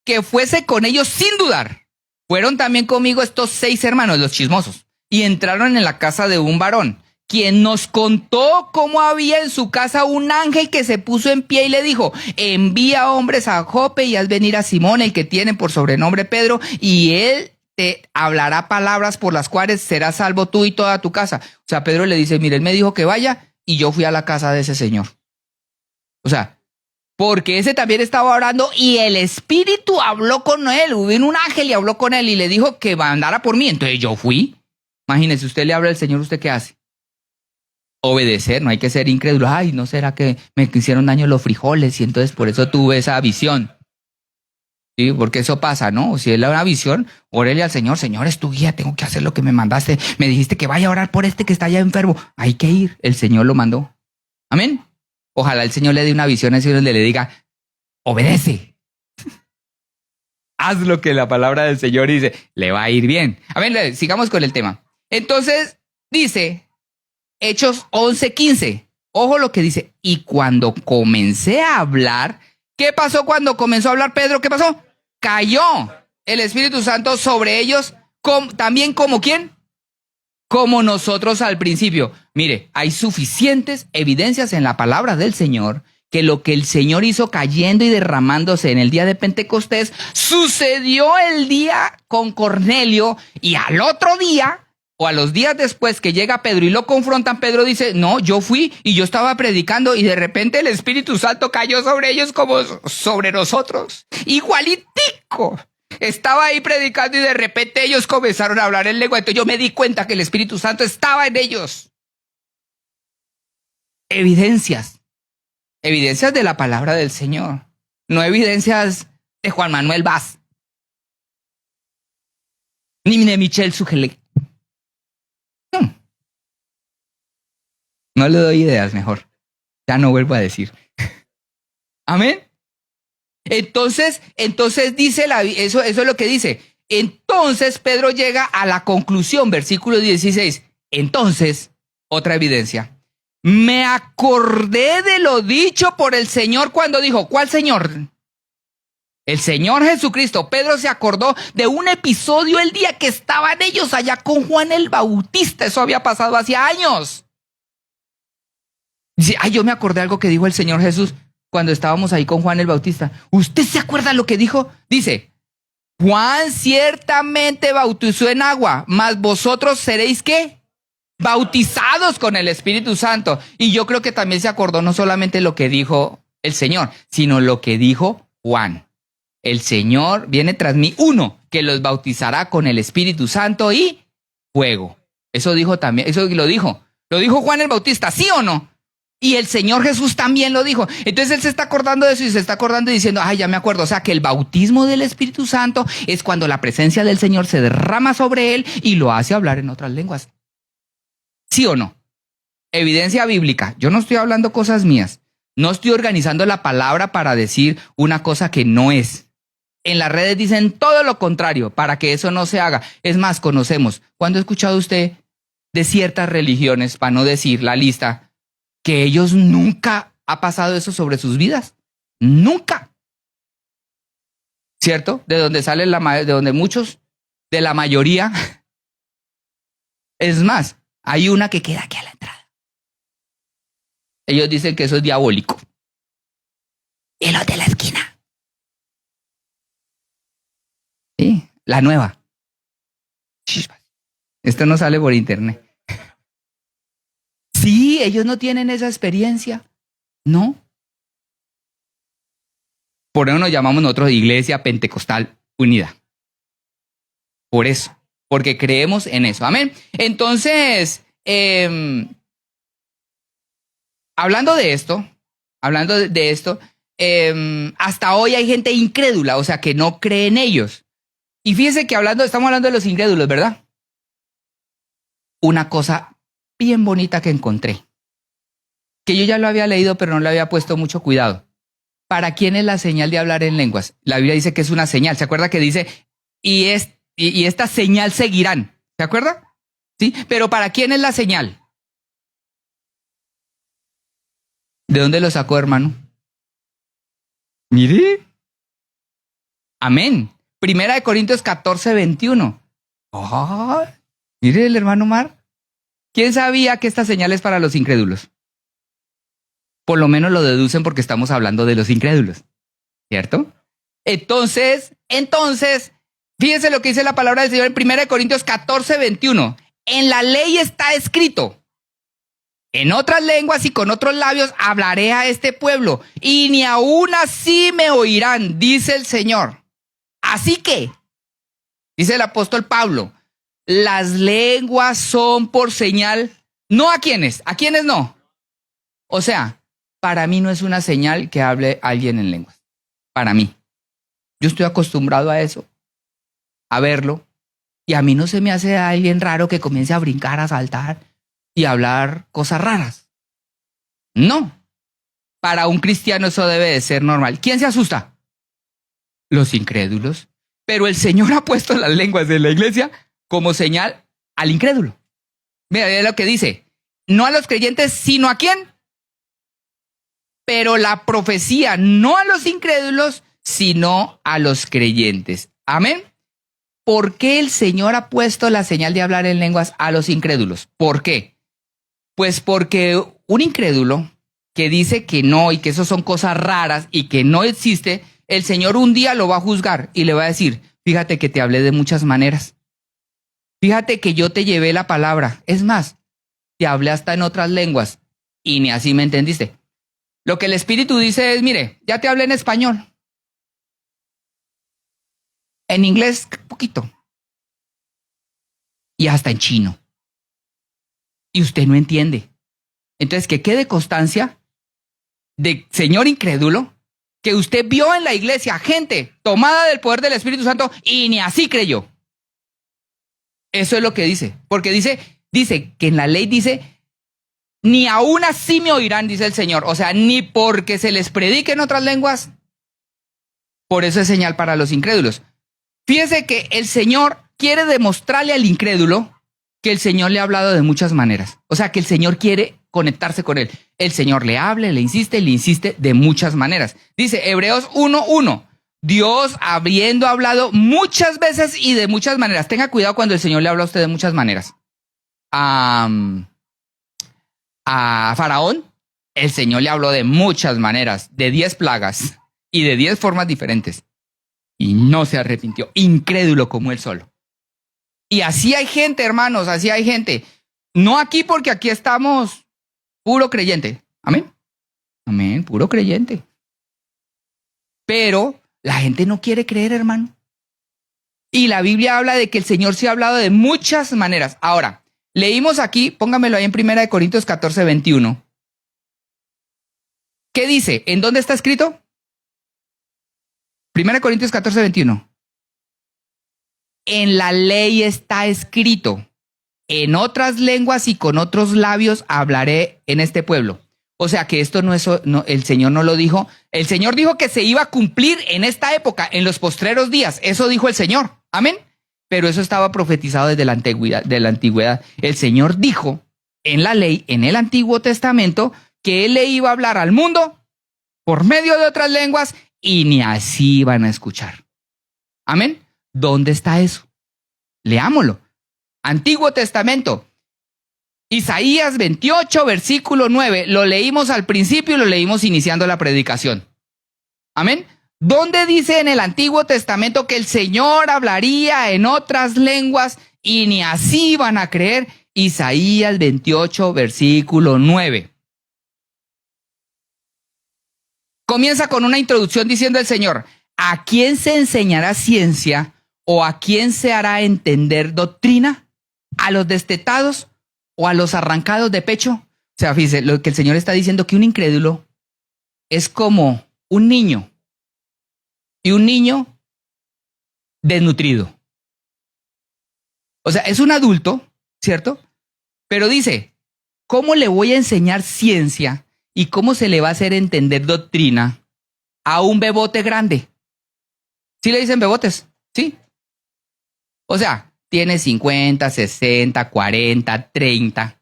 que fuese con ellos sin dudar. Fueron también conmigo estos 6 hermanos, los chismosos, y entraron en la casa de un varón, quien nos contó cómo había en su casa un ángel que se puso en pie y le dijo, envía hombres a Jope y haz venir a Simón, el que tiene por sobrenombre Pedro, y él te hablará palabras por las cuales serás salvo tú y toda tu casa. O sea, Pedro le dice, mire, él me dijo que vaya, y yo fui a la casa de ese señor. O sea, porque ese también estaba orando y el Espíritu habló con él. Hubo un ángel y habló con él y le dijo que mandara por mí. Entonces yo fui. Imagínese, usted le habla al Señor, ¿usted qué hace? Obedecer, no hay que ser incrédulo. Ay, ¿no será que me hicieron daño los frijoles? Y entonces por eso tuve esa visión. Sí, porque eso pasa, ¿no? Si él da una visión, órele al Señor, Señor, es tu guía, tengo que hacer lo que me mandaste. Me dijiste que vaya a orar por este que está allá enfermo. Hay que ir, el Señor lo mandó. Amén. Ojalá el Señor le dé una visión así donde le diga, obedece. Haz lo que la palabra del Señor dice, le va a ir bien. Amén, sigamos con el tema. Entonces, dice, Hechos 11:15. Ojo lo que dice, y cuando comencé a hablar, ¿qué pasó cuando comenzó a hablar Pedro? ¿Qué pasó? Cayó el Espíritu Santo sobre ellos, también como ¿quién? Como nosotros al principio. Mire, hay suficientes evidencias en la palabra del Señor que lo que el Señor hizo cayendo y derramándose en el día de Pentecostés sucedió el día con Cornelio y al otro día o a los días después que llega Pedro y lo confrontan, Pedro dice, no, yo fui y yo estaba predicando y de repente el Espíritu Santo cayó sobre ellos como sobre nosotros. Igualitico. Estaba ahí predicando y de repente ellos comenzaron a hablar en lengua. Entonces yo me di cuenta que el Espíritu Santo estaba en ellos. Evidencias. Evidencias de la palabra del Señor. No evidencias de Juan Manuel Vaz. Ni de Michel Sugele. No le doy ideas, mejor. Ya no vuelvo a decir. Amén. Entonces dice eso es lo que dice. Entonces Pedro llega a la conclusión, versículo 16. Entonces, otra evidencia. Me acordé de lo dicho por el Señor cuando dijo, ¿cuál Señor? El Señor Jesucristo. Pedro se acordó de un episodio el día que estaban ellos allá con Juan el Bautista. Eso había pasado hacía años. Dice, yo me acordé algo que dijo el Señor Jesús cuando estábamos ahí con Juan el Bautista. ¿Usted se acuerda lo que dijo? Dice, Juan ciertamente bautizó en agua, mas vosotros seréis ¿qué? Bautizados con el Espíritu Santo. Y yo creo que también se acordó no solamente lo que dijo el Señor, sino lo que dijo Juan. el Señor viene tras mí, uno, que los bautizará con el Espíritu Santo y fuego. Eso dijo también, eso lo dijo Juan el Bautista, ¿sí o no? Y el Señor Jesús también lo dijo. Entonces él se está acordando de eso y se está acordando y diciendo, ay, ya me acuerdo. O sea, que el bautismo del Espíritu Santo es cuando la presencia del Señor se derrama sobre él y lo hace hablar en otras lenguas. ¿Sí o no? Evidencia bíblica. Yo no estoy hablando cosas mías. No estoy organizando la palabra para decir una cosa que no es. En las redes dicen todo lo contrario para que eso no se haga. Es más, conocemos. ¿Cuándo ha escuchado usted de ciertas religiones, para no decir la lista, que ellos nunca ha pasado eso sobre sus vidas? Nunca. ¿Cierto? De donde sale de donde muchos, de la mayoría. Es más, hay una que queda aquí a la entrada. Ellos dicen que eso es diabólico. Y los de la esquina. Sí, la nueva. Esto no sale por internet. Sí, ellos no tienen esa experiencia. No. Por eso nos llamamos nosotros Iglesia Pentecostal Unida. Por eso. Porque creemos en eso. Amén. Entonces, hablando de esto, hasta hoy hay gente incrédula, o sea, que no cree en ellos. Y fíjense que estamos hablando de los incrédulos, ¿verdad? Una cosa bien bonita que encontré, que yo ya lo había leído, pero no le había puesto mucho cuidado. ¿Para quién es la señal de hablar en lenguas? La Biblia dice que es una señal. ¿Se acuerda que dice, y esta señal seguirán? ¿Se acuerda? Sí, pero ¿para quién es la señal? ¿De dónde lo sacó, hermano? Mire. Amén. Primera de Corintios 14, 21. Oh, mire el hermano Mar. ¿Quién sabía que esta señal es para los incrédulos? Por lo menos lo deducen porque estamos hablando de los incrédulos. ¿Cierto? Entonces, fíjense lo que dice la palabra del Señor en Primera de Corintios 14, 21. En la ley está escrito: en otras lenguas y con otros labios hablaré a este pueblo, y ni aún así me oirán, dice el Señor. Así que, dice el apóstol Pablo, las lenguas son por señal, no a quienes no. O sea, para mí no es una señal que hable alguien en lenguas. Para mí. Yo estoy acostumbrado a eso, a verlo, y a mí no se me hace alguien raro que comience a brincar, a saltar y hablar cosas raras. No. Para un cristiano eso debe de ser normal. ¿Quién se asusta? Los incrédulos. Pero el Señor ha puesto las lenguas de la iglesia como señal al incrédulo. Mira lo que dice. No a los creyentes, sino ¿a quién? Pero la profecía no a los incrédulos, sino a los creyentes. Amén. ¿Por qué el Señor ha puesto la señal de hablar en lenguas a los incrédulos? ¿Por qué? Pues porque un incrédulo que dice que no y que eso son cosas raras y que no existe, el Señor un día lo va a juzgar y le va a decir, fíjate que te hablé de muchas maneras. Fíjate que yo te llevé la palabra. Es más, te hablé hasta en otras lenguas y ni así me entendiste. Lo que el Espíritu dice es, mire, ya te hablé en español. En inglés, poquito. Y hasta en chino. Y usted no entiende. Entonces, que quede constancia de señor incrédulo, que usted vio en la iglesia gente tomada del poder del Espíritu Santo y ni así creyó. Eso es lo que dice. Porque dice que en la ley dice, ni aún así me oirán, dice el Señor. O sea, ni porque se les predique en otras lenguas. Por eso es señal para los incrédulos. Fíjese que el Señor quiere demostrarle al incrédulo que el Señor le ha hablado de muchas maneras. O sea, que el Señor quiere conectarse con él. El Señor le habla, le insiste de muchas maneras. Dice Hebreos 1:1. Dios habiendo hablado muchas veces y de muchas maneras. Tenga cuidado cuando el Señor le habla a usted de muchas maneras. A Faraón, el Señor le habló de muchas maneras, de 10 plagas y de 10 formas diferentes. Y no se arrepintió, incrédulo como él solo. Y así hay gente, hermanos, así hay gente. No aquí porque aquí estamos puro creyente. Amén. Amén, puro creyente. Pero La gente no quiere creer, hermano. Y la Biblia habla de que el Señor se ha hablado de muchas maneras. Ahora, leímos aquí, póngamelo ahí en 1 Corintios 14, 21. ¿Qué dice? ¿En dónde está escrito? 1 Corintios 14, 21. En la ley está escrito, en otras lenguas y con otros labios hablaré en este pueblo. O sea que esto el Señor no lo dijo. El Señor dijo que se iba a cumplir en esta época, en los postreros días. Eso dijo el Señor. Amén. Pero eso estaba profetizado desde la antigüedad. El Señor dijo en la ley, en el Antiguo Testamento, que Él le iba a hablar al mundo por medio de otras lenguas y ni así iban a escuchar. Amén. ¿Dónde está eso? Leámoslo. Antiguo Testamento. Isaías 28, versículo 9. Lo leímos al principio y lo leímos iniciando la predicación. Amén. ¿Dónde dice en el Antiguo Testamento que el Señor hablaría en otras lenguas y ni así iban a creer? Isaías 28, versículo 9. Comienza con una introducción diciendo el Señor: ¿a quién se enseñará ciencia o a quién se hará entender doctrina? ¿A los destetados o a los arrancados de pecho? O sea, fíjese, lo que el Señor está diciendo, que un incrédulo es como un niño, y un niño desnutrido. O sea, es un adulto, ¿cierto? Pero dice, ¿cómo le voy a enseñar ciencia y cómo se le va a hacer entender doctrina a un bebote grande? ¿Sí le dicen bebotes? ¿Sí? O sea, tiene 50, 60, 40, 30.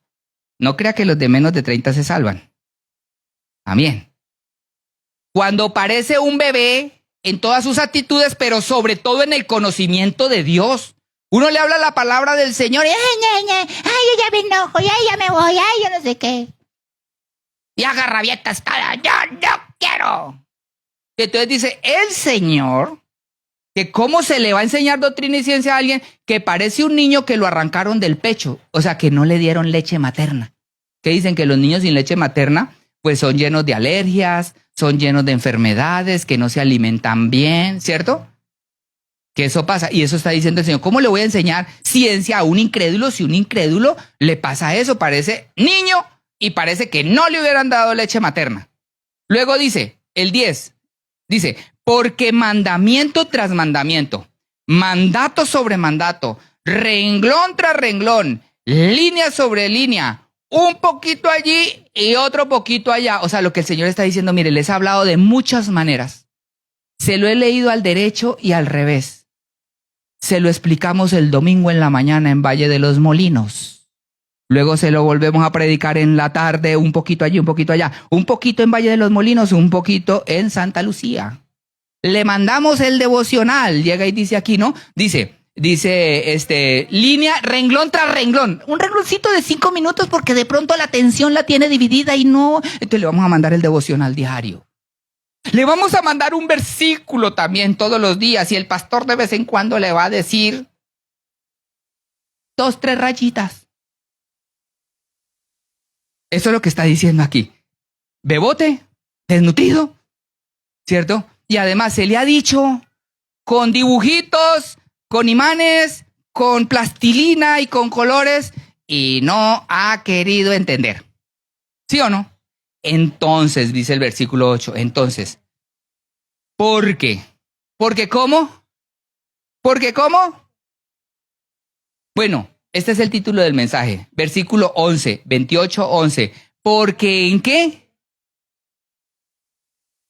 No crea que los de menos de 30 se salvan. Amén. Cuando parece un bebé en todas sus actitudes, pero sobre todo en el conocimiento de Dios. Uno le habla la palabra del Señor y Ay, yo ya me enojo, ya me voy, yo no sé qué. y haga rabietas todas. Yo no quiero. Y entonces dice, el Señor, que cómo se le va a enseñar doctrina y ciencia a alguien que parece un niño que lo arrancaron del pecho. O sea, que no le dieron leche materna. Que dicen que los niños sin leche materna pues son llenos de alergias, son llenos de enfermedades, que no se alimentan bien, ¿cierto? Que eso pasa. Y eso está diciendo el Señor. ¿Cómo le voy a enseñar ciencia a un incrédulo si un incrédulo le pasa eso? Parece niño y parece que no le hubieran dado leche materna. Luego dice, el 10, dice, porque mandamiento tras mandamiento, mandato sobre mandato, renglón tras renglón, línea sobre línea, un poquito allí y otro poquito allá. O sea, lo que el Señor está diciendo, mire, les he hablado de muchas maneras. Se lo he leído al derecho y al revés. Se lo explicamos el domingo en la mañana en Valle de los Molinos. Luego se lo volvemos a predicar en la tarde, un poquito allí, un poquito allá. Un poquito en Valle de los Molinos, un poquito en Santa Lucía. Le mandamos el devocional. Llega y dice aquí, ¿no? Dice, línea, renglón tras renglón. Un rengloncito de 5 minutos porque de pronto la atención la tiene dividida y no. Entonces le vamos a mandar el devocional diario. Le vamos a mandar un versículo también todos los días y el pastor de vez en cuando le va a decir 2, 3 rayitas. Eso es lo que está diciendo aquí. Bebote, desnutrido, ¿cierto? Y además se le ha dicho con dibujitos, con imanes, con plastilina y con colores y no ha querido entender. ¿Sí o no? Entonces, dice el versículo 8, entonces, ¿por qué? ¿Porque cómo? ¿Porque cómo? Bueno, este es el título del mensaje, versículo 11, 28, 11. ¿Porque en qué?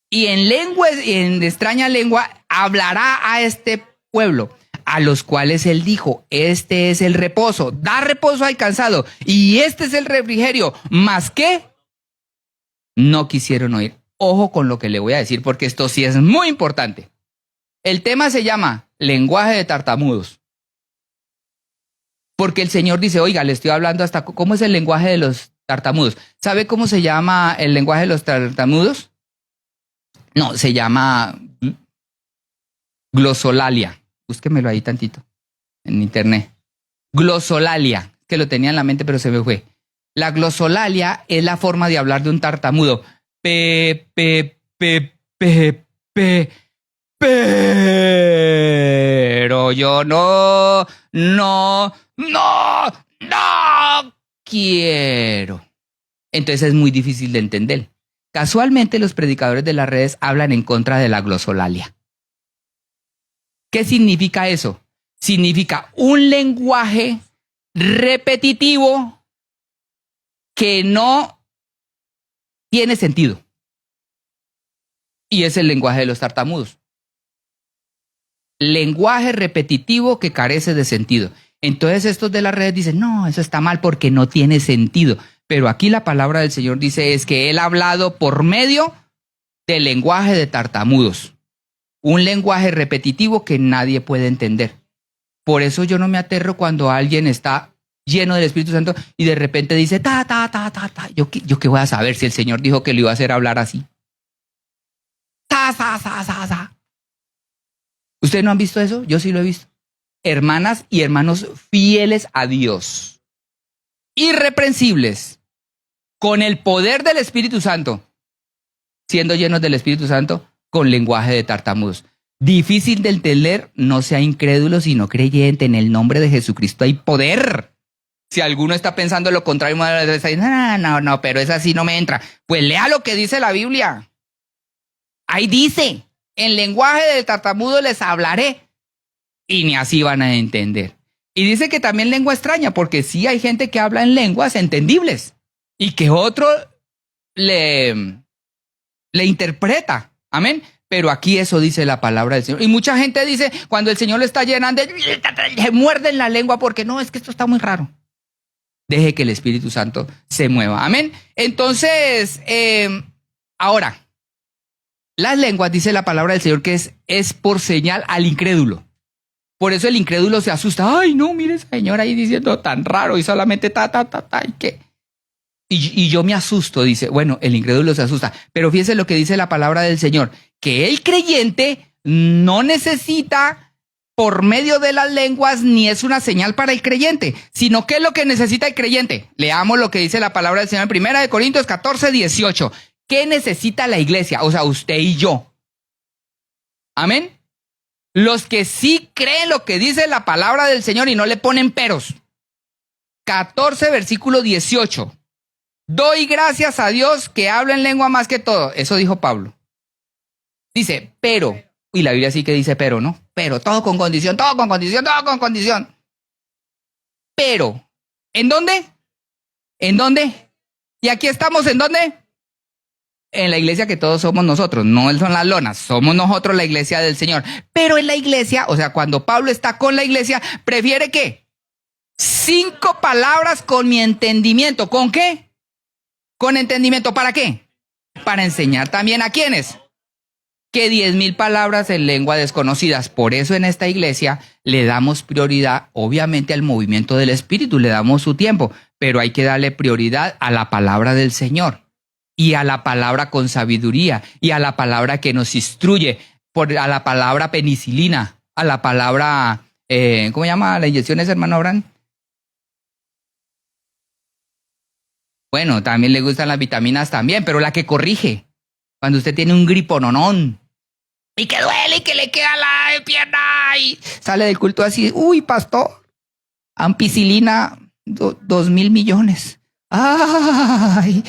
Y en lengua, en extraña lengua, hablará a este pueblo, a los cuales él dijo, este es el reposo, da reposo al cansado, y este es el refrigerio, ¿más qué? No quisieron oír. Ojo con lo que le voy a decir, porque esto sí es muy importante. El tema se llama lenguaje de tartamudos. Porque el Señor dice, oiga, le estoy hablando hasta cómo es el lenguaje de los tartamudos. ¿Sabe cómo se llama el lenguaje de los tartamudos? No, se llama glosolalia. Búsquemelo ahí tantito en internet. Glosolalia, que lo tenía en la mente pero se me fue. La glosolalia es la forma de hablar de un tartamudo. Pe, pe, pe, pe, pe, pero yo no quiero. Entonces es muy difícil de entender. Casualmente los predicadores de las redes hablan en contra de la glosolalia. ¿Qué significa eso? Significa un lenguaje repetitivo que no tiene sentido. Y es el lenguaje de los tartamudos. Lenguaje repetitivo que carece de sentido. Entonces estos de las redes dicen, no, eso está mal porque no tiene sentido. Pero aquí la palabra del Señor dice es que Él ha hablado por medio del lenguaje de tartamudos. Un lenguaje repetitivo que nadie puede entender. Por eso yo no me aterro cuando alguien está lleno del Espíritu Santo y de repente dice, ta. ¿Yo qué voy a saber si el Señor dijo que lo iba a hacer hablar así? Sa. ¿Ustedes no han visto eso? Yo sí lo he visto. Hermanas y hermanos fieles a Dios, irreprensibles, con el poder del Espíritu Santo, siendo llenos del Espíritu Santo, con lenguaje de tartamudos. Difícil de entender, no sea incrédulo, sino creyente. En el nombre de Jesucristo hay poder. Si alguno está pensando lo contrario, no, pero esa sí no me entra. Pues lea lo que dice la Biblia. Ahí dice, en lenguaje de tartamudo les hablaré. Y ni así van a entender. Y dice que también lengua extraña, porque sí hay gente que habla en lenguas entendibles y que otro le interpreta. Amén. Pero aquí eso dice la palabra del Señor. Y mucha gente dice, cuando el Señor lo está llenando, se muerde en la lengua porque no, es que esto está muy raro. Deje que el Espíritu Santo se mueva. Amén. Entonces, ahora, las lenguas, dice la palabra del Señor, que es por señal al incrédulo. Por eso el incrédulo se asusta. Ay, no, mire ese señor ahí diciendo tan raro y solamente ¿y qué? Y yo me asusto, dice. Bueno, el incrédulo se asusta. Pero fíjese lo que dice la palabra del Señor, que el creyente no necesita por medio de las lenguas ni es una señal para el creyente, sino que es lo que necesita el creyente. Leamos lo que dice la palabra del Señor en 1 Corintios 14:18. ¿Qué necesita la iglesia? O sea, usted y yo. Amén. Los que sí creen lo que dice la palabra del Señor y no le ponen peros. 14, versículo 18. Doy gracias a Dios que habla en lengua más que todo. Eso dijo Pablo. Dice, pero, y la Biblia sí que dice pero, ¿no? Pero, todo con condición. Pero, ¿en dónde? ¿En dónde? Y aquí estamos, ¿en dónde? En la iglesia que todos somos nosotros, no son las lonas, somos nosotros la iglesia del Señor. Pero en la iglesia, o sea, cuando Pablo está con la iglesia, prefiere ¿qué? 5 palabras con mi entendimiento. ¿Con qué? Con entendimiento. ¿Para qué? Para enseñar también a quiénes. Que 10,000 palabras en lengua desconocidas. Por eso en esta iglesia le damos prioridad, obviamente, al movimiento del Espíritu, le damos su tiempo, pero hay que darle prioridad a la palabra del Señor. Y a la palabra con sabiduría, y a la palabra que nos instruye, a la palabra penicilina, a la palabra, ¿cómo se llama la inyección esa, hermano Abraham? Bueno, también le gustan las vitaminas también, pero la que corrige. Cuando usted tiene un gripononón, y que duele, y que le queda la pierna, y sale del culto así, uy, pastor, ampicilina, 2,000 millones. ¡Ay!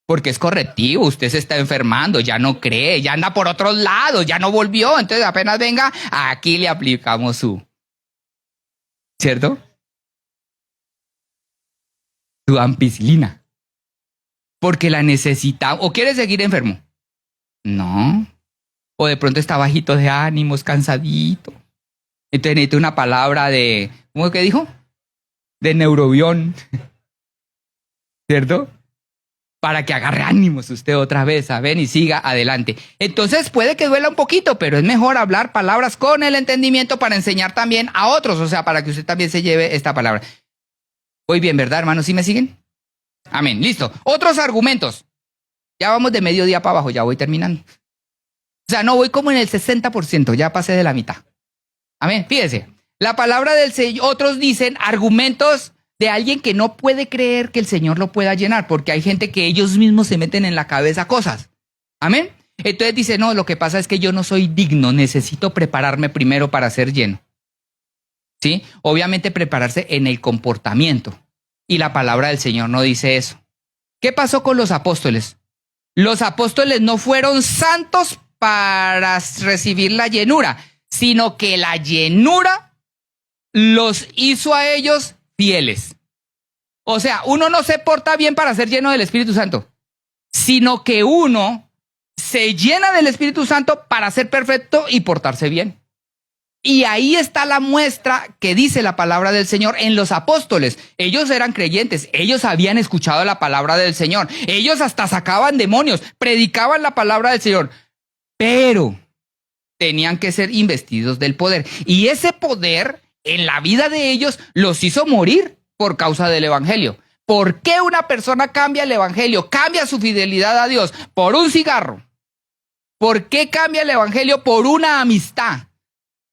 Porque es correctivo, usted se está enfermando, ya no cree, ya anda por otros lados, ya no volvió, entonces apenas venga, aquí le aplicamos ¿cierto? Su ampicilina. Porque la necesita, o quiere seguir enfermo. No. O de pronto está bajito de ánimos, cansadito. Entonces necesita una palabra de, ¿cómo que dijo? De neurobión, ¿cierto? Para que agarre ánimos usted otra vez, ¿saben? Y siga adelante. Entonces puede que duela un poquito, pero es mejor hablar palabras con el entendimiento para enseñar también a otros, o sea, para que usted también se lleve esta palabra. Voy bien, ¿verdad, hermanos? ¿Sí me siguen? Amén, listo. Otros argumentos. Ya vamos de mediodía para abajo, ya voy terminando. O sea, no voy como en el 60%, ya pasé de la mitad. Amén, fíjese. La palabra del Señor, otros dicen argumentos de alguien que no puede creer que el Señor lo pueda llenar, porque hay gente que ellos mismos se meten en la cabeza cosas. Amén. Entonces dice, no, lo que pasa es que yo no soy digno, necesito prepararme primero para ser lleno. ¿Sí? Obviamente prepararse en el comportamiento. Y la palabra del Señor no dice eso. ¿Qué pasó con los apóstoles? Los apóstoles no fueron santos para recibir la llenura, sino que la llenura los hizo a ellos fieles. O sea, uno no se porta bien para ser lleno del Espíritu Santo, sino que uno se llena del Espíritu Santo para ser perfecto y portarse bien. Y ahí está la muestra que dice la palabra del Señor en los apóstoles. Ellos eran creyentes, ellos habían escuchado la palabra del Señor, ellos hasta sacaban demonios, predicaban la palabra del Señor, pero tenían que ser investidos del poder. Y ese poder en la vida de ellos los hizo morir por causa del evangelio. ¿Por qué una persona cambia el evangelio, cambia su fidelidad a Dios por un cigarro? ¿Por qué cambia el evangelio por una amistad?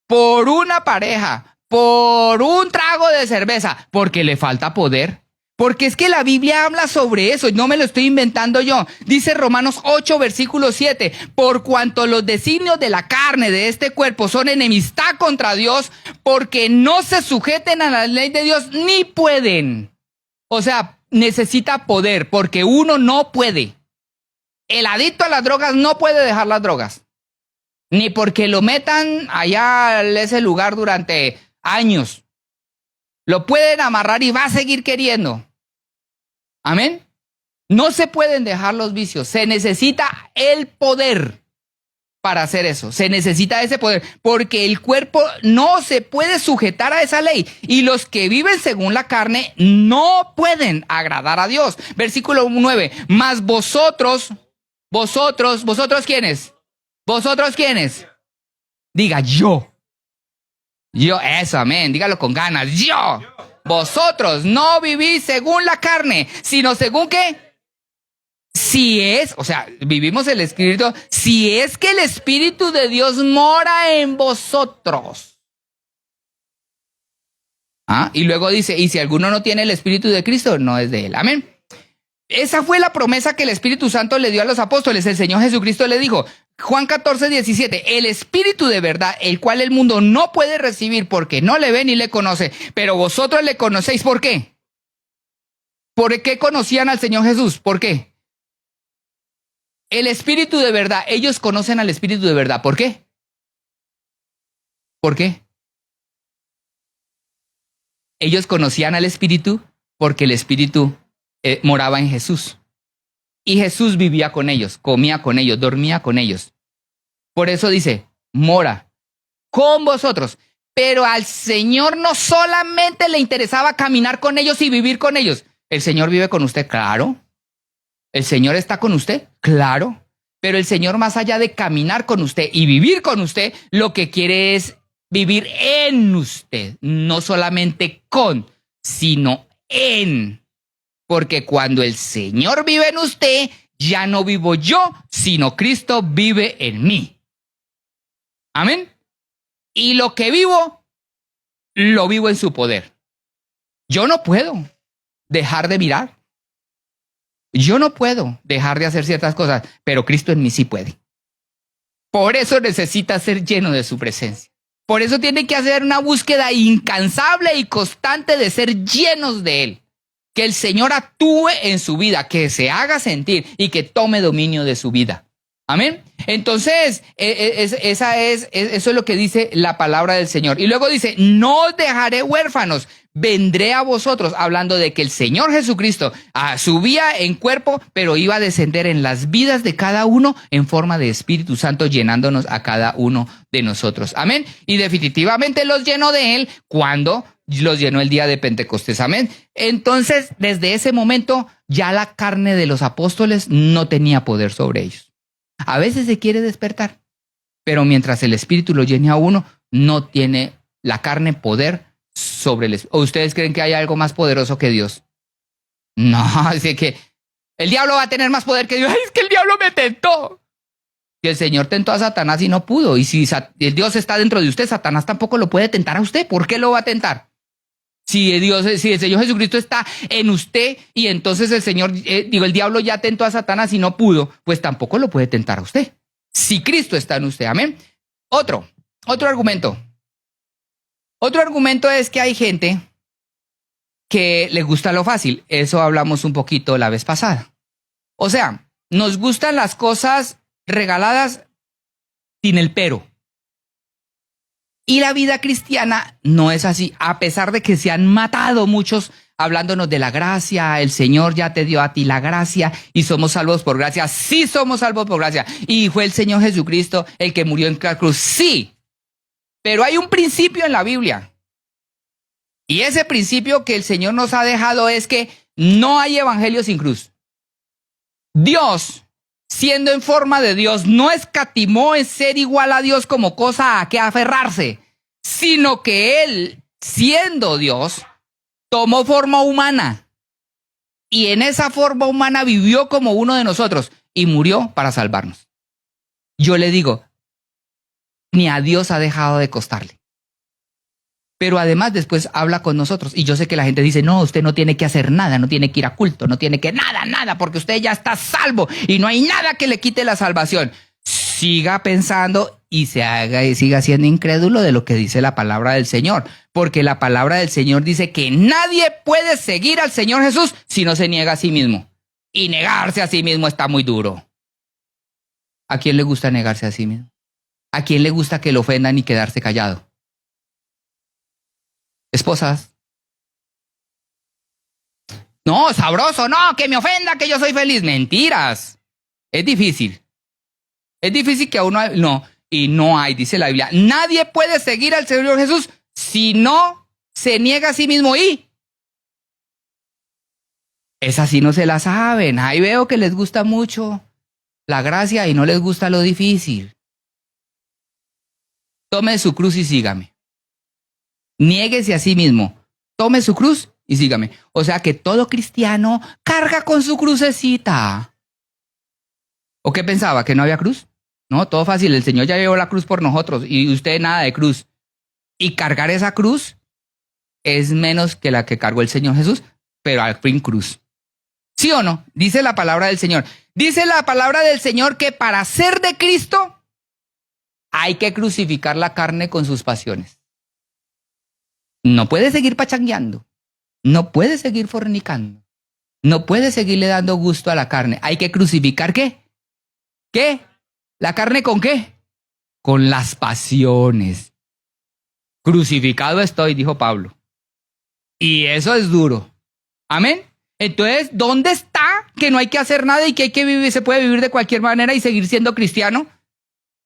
Por una pareja, por un trago de cerveza, porque le falta poder. Porque es que la Biblia habla sobre eso, no me lo estoy inventando yo. Dice Romanos 8, versículo 7, por cuanto los designios de la carne de este cuerpo son enemistad contra Dios, porque no se sujeten a la ley de Dios ni pueden. O sea, necesita poder, porque uno no puede. El adicto a las drogas no puede dejar las drogas. Ni porque lo metan allá en ese lugar durante años. Lo pueden amarrar y va a seguir queriendo. Amén. No se pueden dejar los vicios. Se necesita el poder para hacer eso. Se necesita ese poder. Porque el cuerpo no se puede sujetar a esa ley. Y los que viven según la carne no pueden agradar a Dios. Versículo 9. Mas vosotros, ¿quiénes? ¿Vosotros quiénes? Diga yo. Yo, eso, amén. Dígalo con ganas. Yo. Vosotros no vivís según la carne, sino según qué. Si es, o sea, vivimos el Espíritu, si es que el Espíritu de Dios mora en vosotros. Y luego dice, y si alguno no tiene el Espíritu de Cristo, no es de él. Amén. Esa fue la promesa que el Espíritu Santo le dio a los apóstoles. El Señor Jesucristo le dijo, Juan 14, 17, el Espíritu de verdad, el cual el mundo no puede recibir porque no le ve ni le conoce, pero vosotros le conocéis. ¿Por qué? ¿Por qué conocían al Señor Jesús? ¿Por qué? El Espíritu de verdad, ellos conocen al Espíritu de verdad. ¿Por qué? ¿Por qué? Ellos conocían al Espíritu porque el Espíritu moraba en Jesús. Y Jesús vivía con ellos, comía con ellos, dormía con ellos. Por eso dice, mora con vosotros. Pero al Señor no solamente le interesaba caminar con ellos y vivir con ellos. ¿El Señor vive con usted? Claro. ¿El Señor está con usted? Claro. Pero el Señor, más allá de caminar con usted y vivir con usted, lo que quiere es vivir en usted. No solamente con, sino en. Porque cuando el Señor vive en usted, ya no vivo yo, sino Cristo vive en mí. Amén. Y lo que vivo, lo vivo en su poder. Yo no puedo dejar de mirar. Yo no puedo dejar de hacer ciertas cosas, pero Cristo en mí sí puede. Por eso necesita ser lleno de su presencia. Por eso tiene que hacer una búsqueda incansable y constante de ser llenos de Él. Que el Señor actúe en su vida, que se haga sentir y que tome dominio de su vida. Amén. Entonces, eso es lo que dice la palabra del Señor. Y luego dice, no os dejaré huérfanos, vendré a vosotros, hablando de que el Señor Jesucristo subía en cuerpo, pero iba a descender en las vidas de cada uno en forma de Espíritu Santo, llenándonos a cada uno de nosotros. Amén. Y definitivamente los llenó de Él cuando los llenó el día de Pentecostés. Amén. Entonces, desde ese momento, ya la carne de los apóstoles no tenía poder sobre ellos. A veces se quiere despertar, pero mientras el Espíritu lo llene a uno, no tiene la carne poder sobre el Espíritu. ¿O ustedes creen que hay algo más poderoso que Dios? No, así que el diablo va a tener más poder que Dios. ¡Ay, es que el diablo me tentó! Que el Señor tentó a Satanás y no pudo. Y si el Dios está dentro de usted, Satanás tampoco lo puede tentar a usted. ¿Por qué lo va a tentar? Si el Señor Jesucristo está en usted y entonces el diablo ya tentó a Satanás y no pudo, pues tampoco lo puede tentar a usted. Si Cristo está en usted, amén. Otro argumento. Otro argumento es que hay gente que le gusta lo fácil. Eso hablamos un poquito la vez pasada. O sea, nos gustan las cosas regaladas sin el pero. Y la vida cristiana no es así, a pesar de que se han matado muchos hablándonos de la gracia, el Señor ya te dio a ti la gracia y somos salvos por gracia. Sí somos salvos por gracia. Y fue el Señor Jesucristo el que murió en la cruz. Sí, pero hay un principio en la Biblia. Y ese principio que el Señor nos ha dejado es que no hay evangelio sin cruz. Dios, siendo en forma de Dios, no escatimó en ser igual a Dios como cosa a que aferrarse, sino que Él, siendo Dios, tomó forma humana. Y en esa forma humana vivió como uno de nosotros y murió para salvarnos. Yo le digo, ni a Dios ha dejado de costarle. Pero además después habla con nosotros. Y yo sé que la gente dice, no, usted no tiene que hacer nada, no tiene que ir a culto, no tiene que nada, porque usted ya está salvo y no hay nada que le quite la salvación. Siga pensando y siga siendo incrédulo de lo que dice la palabra del Señor. Porque la palabra del Señor dice que nadie puede seguir al Señor Jesús si no se niega a sí mismo. Y negarse a sí mismo está muy duro. ¿A quién le gusta negarse a sí mismo? ¿A quién le gusta que lo ofendan y quedarse callado? Esposas. No, sabroso, no, que me ofenda, que yo soy feliz. Mentiras. Es difícil. Es difícil que a uno... No, y no hay, dice la Biblia. Nadie puede seguir al Señor Jesús si no se niega a sí mismo y... Esas sí no se la saben. Ahí veo que les gusta mucho la gracia y no les gusta lo difícil. Tome su cruz y sígame. Niéguese a sí mismo, tome su cruz y sígame. O sea que todo cristiano carga con su crucecita. ¿O qué pensaba? ¿Que no había cruz? No, todo fácil, el Señor ya llevó la cruz por nosotros y usted nada de cruz. Y cargar esa cruz es menos que la que cargó el Señor Jesús, pero al fin cruz. ¿Sí o no? Dice la palabra del Señor. Dice la palabra del Señor que para ser de Cristo hay que crucificar la carne con sus pasiones. No puede seguir pachangueando, no puede seguir fornicando, no puede seguirle dando gusto a la carne. Hay que crucificar ¿qué? ¿Qué? ¿La carne con qué? Con las pasiones. Crucificado estoy, dijo Pablo. Y eso es duro. Amén. Entonces, ¿dónde está que no hay que hacer nada y que hay que vivir, se puede vivir de cualquier manera y seguir siendo cristiano?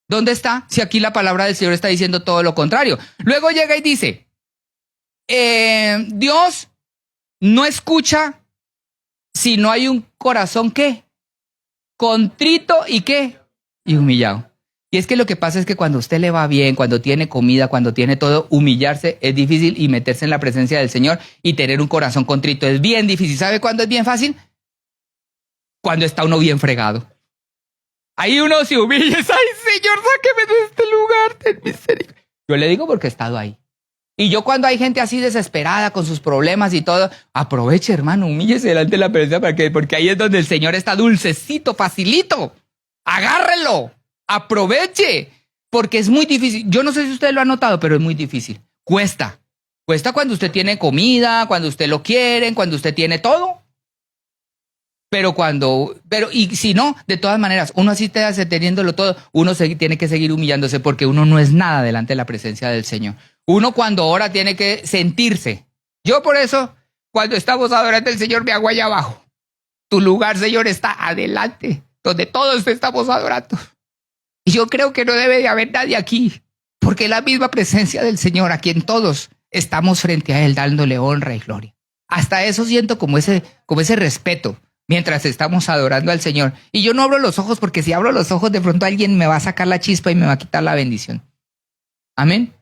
¿Dónde está? Si aquí la palabra del Señor está diciendo todo lo contrario. Luego llega y dice... Dios no escucha si no hay un corazón ¿qué? Contrito y ¿qué? Y humillado. Y es que lo que pasa es que cuando a usted le va bien, cuando tiene comida, cuando tiene todo, humillarse es difícil y meterse en la presencia del Señor y tener un corazón contrito es bien difícil. ¿Sabe cuándo es bien fácil? Cuando está uno bien fregado. Ahí uno se humilla. ¡Ay, Señor, sáqueme de este lugar! Ten misericordia. Yo le digo porque he estado ahí. Y yo cuando hay gente así desesperada con sus problemas y todo, aproveche, hermano, humíllese delante de la presencia porque ahí es donde el Señor está dulcecito, facilito. Agárrelo, aproveche, porque es muy difícil. Yo no sé si usted lo ha notado, pero es muy difícil. Cuesta cuando usted tiene comida, cuando usted lo quiere, cuando usted tiene todo. Y si no, de todas maneras, uno así te hace teniéndolo todo, uno tiene que seguir humillándose porque uno no es nada delante de la presencia del Señor. Uno cuando ora tiene que sentirse. Yo por eso, cuando estamos adorando al Señor, me hago allá abajo. Tu lugar, Señor, está adelante, donde todos te estamos adorando. Y yo creo que no debe de haber nadie aquí, porque es la misma presencia del Señor, a quien todos estamos frente a Él, dándole honra y gloria. Hasta eso siento como ese respeto, mientras estamos adorando al Señor. Y yo no abro los ojos, porque si abro los ojos, de pronto alguien me va a sacar la chispa y me va a quitar la bendición. Amén.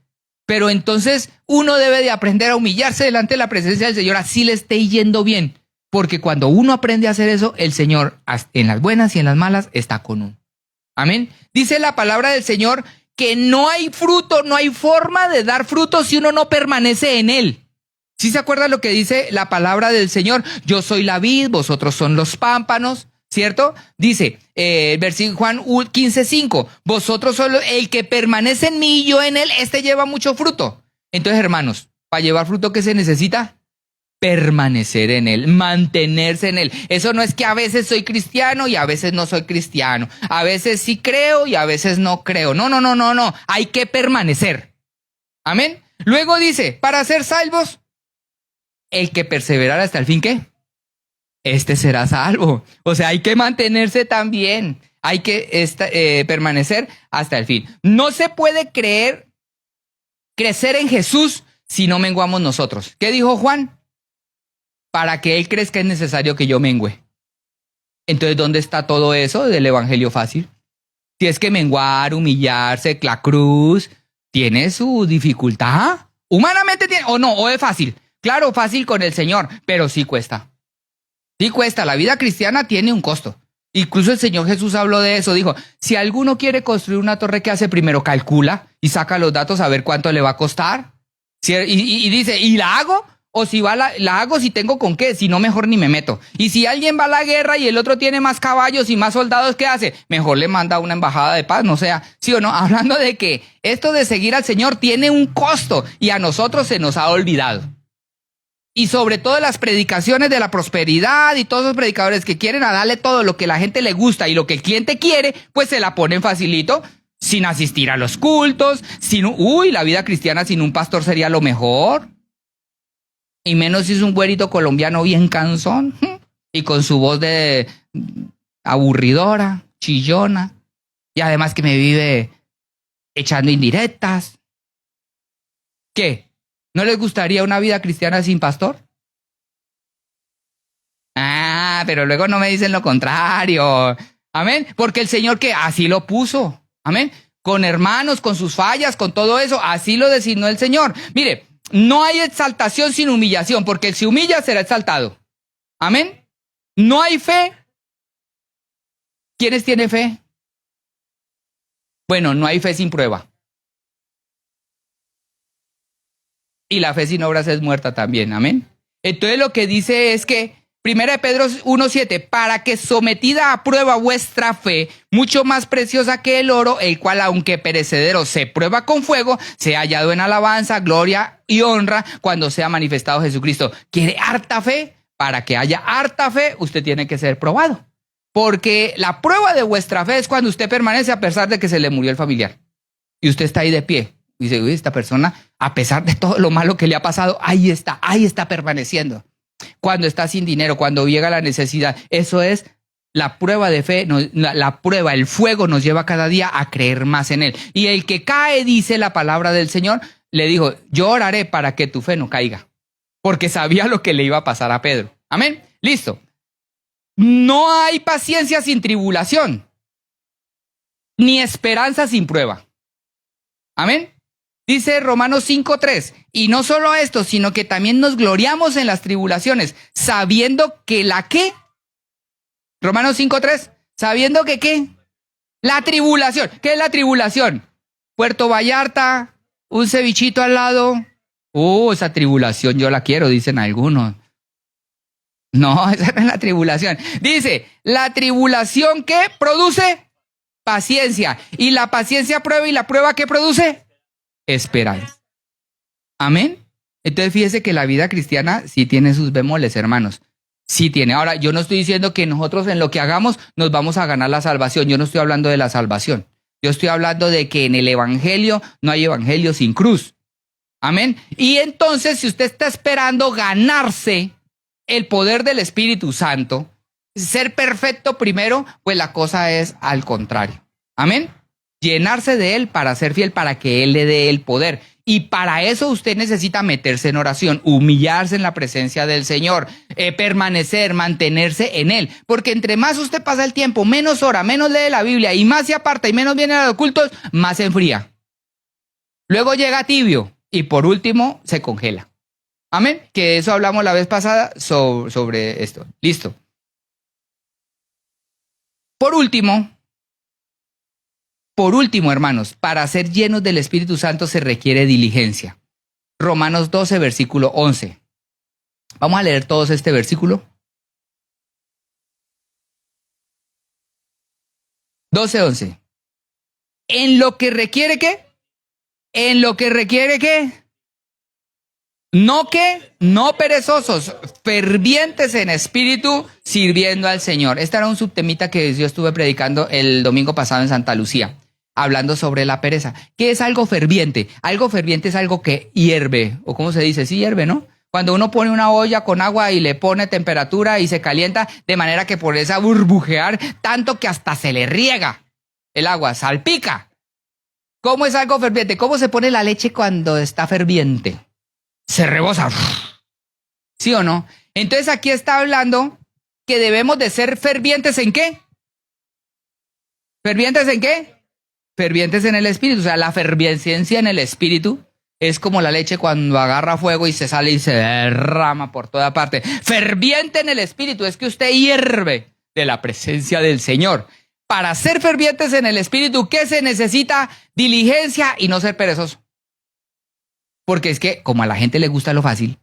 Pero entonces uno debe de aprender a humillarse delante de la presencia del Señor, así le esté yendo bien. Porque cuando uno aprende a hacer eso, el Señor, en las buenas y en las malas, está con uno. Amén. Dice la palabra del Señor que no hay fruto, no hay forma de dar fruto si uno no permanece en Él. ¿Sí se acuerda lo que dice la palabra del Señor? Yo soy la vid, vosotros son los pámpanos. ¿cierto? Dice, versículo Juan 15:5, vosotros solo, el que permanece en mí y yo en él, este lleva mucho fruto. Entonces, hermanos, para llevar fruto, ¿qué se necesita? Permanecer en él, mantenerse en él. Eso no es que a veces soy cristiano y a veces no soy cristiano. A veces sí creo y a veces no creo. No. Hay que permanecer. Amén. Luego dice, para ser salvos, el que perseverara hasta el fin, ¿qué? Este será salvo. O sea, hay que mantenerse también. Hay que permanecer hasta el fin. No se puede crecer en Jesús si no menguamos nosotros. ¿Qué dijo Juan? Para que Él crezca es necesario que yo mengüe. Entonces, ¿dónde está todo eso del evangelio fácil? Si es que menguar, humillarse, la cruz, tiene su dificultad. Humanamente tiene, o no, o es fácil. Claro, fácil con el Señor, pero sí cuesta. Sí cuesta, la vida cristiana tiene un costo. Incluso el Señor Jesús habló de eso, dijo, si alguno quiere construir una torre, ¿qué hace? Primero calcula y saca los datos a ver cuánto le va a costar. Y dice, ¿y la hago? O si la hago si tengo con qué, si no mejor ni me meto. Y si alguien va a la guerra y el otro tiene más caballos y más soldados, ¿qué hace? Mejor le manda una embajada de paz, no sea, sí o no, hablando de que esto de seguir al Señor tiene un costo y a nosotros se nos ha olvidado. Y sobre todo las predicaciones de la prosperidad y todos los predicadores que quieren a darle todo lo que la gente le gusta y lo que el cliente quiere, pues se la ponen facilito, sin asistir a los cultos, la vida cristiana sin un pastor sería lo mejor. Y menos si es un güerito colombiano bien cansón y con su voz de aburridora, chillona, y además que me vive echando indirectas. ¿Qué? ¿No les gustaría una vida cristiana sin pastor? Ah, pero luego no me dicen lo contrario. Amén. Porque el Señor que así lo puso. Amén. Con hermanos, con sus fallas, con todo eso, así lo designó el Señor. Mire, no hay exaltación sin humillación, porque el que se humilla será exaltado. Amén. No hay fe. ¿Quiénes tienen fe? Bueno, no hay fe sin prueba. Y la fe sin obras es muerta también. Amén. Entonces lo que dice es que 1 Pedro 1:7, para que sometida a prueba vuestra fe, mucho más preciosa que el oro, el cual aunque perecedero se prueba con fuego, sea hallado en alabanza, gloria y honra cuando sea manifestado Jesucristo. ¿Quiere harta fe? Para que haya harta fe, usted tiene que ser probado. Porque la prueba de vuestra fe es cuando usted permanece a pesar de que se le murió el familiar. Y usted está ahí de pie. Y dice, uy, esta persona, a pesar de todo lo malo que le ha pasado, ahí está permaneciendo. Cuando está sin dinero, cuando llega la necesidad, eso es la prueba de fe, la prueba, el fuego nos lleva cada día a creer más en Él. Y el que cae, dice la palabra del Señor, le dijo, yo oraré para que tu fe no caiga, porque sabía lo que le iba a pasar a Pedro. Amén. Listo. No hay paciencia sin tribulación, ni esperanza sin prueba. Amén. Dice Romanos 5:3, y no solo esto, sino que también nos gloriamos en las tribulaciones, sabiendo que la ¿qué? Romanos 5:3, sabiendo que ¿qué? La tribulación. ¿Qué es la tribulación? Puerto Vallarta, un cevichito al lado. Esa tribulación yo la quiero, dicen algunos. No, esa no es la tribulación. Dice, la tribulación ¿qué produce? Paciencia. Y la paciencia prueba, y la prueba ¿qué produce? Esperanza. Amén. Entonces fíjese que la vida cristiana sí tiene sus bemoles, hermanos. Sí tiene. Ahora, yo no estoy diciendo que nosotros en lo que hagamos nos vamos a ganar la salvación. Yo no estoy hablando de la salvación. Yo estoy hablando de que en el evangelio no hay evangelio sin cruz. Amén. Y entonces, si usted está esperando ganarse el poder del Espíritu Santo, ser perfecto primero, pues la cosa es al contrario. Amén. Llenarse de Él para ser fiel, para que Él le dé el poder. Y para eso usted necesita meterse en oración, humillarse en la presencia del Señor, permanecer, mantenerse en Él. Porque entre más usted pasa el tiempo, menos ora, menos lee la Biblia y más se aparta y menos viene a los cultos, más se enfría. Luego llega tibio y por último se congela. Amén. Que eso hablamos la vez pasada sobre esto. Listo. Por último, hermanos, para ser llenos del Espíritu Santo se requiere diligencia. Romanos 12, versículo 11. Vamos a leer todos este versículo. 12:11. En lo que requiere ¿qué? En lo que requiere ¿qué? No perezosos, fervientes en espíritu, sirviendo al Señor. Este era un subtemita que yo estuve predicando el domingo pasado en Santa Lucía, hablando sobre la pereza. ¿Qué es algo ferviente? Algo ferviente es algo que hierve, o ¿cómo se dice? Sí hierve, ¿no? Cuando uno pone una olla con agua y le pone temperatura y se calienta, de manera que por esa burbujear, tanto que hasta se le riega el agua, salpica. ¿Cómo es algo ferviente? ¿Cómo se pone la leche cuando está ferviente? Se rebosa. ¿Sí o no? Entonces aquí está hablando que debemos de ser fervientes ¿en qué? ¿Fervientes en qué? Fervientes en el espíritu. O sea, la ferviencia en el espíritu es como la leche cuando agarra fuego y se sale y se derrama por toda parte. Ferviente en el espíritu es que usted hierve de la presencia del Señor. Para ser fervientes en el espíritu, ¿qué se necesita? Diligencia y no ser perezoso. Porque es que como a la gente le gusta lo fácil,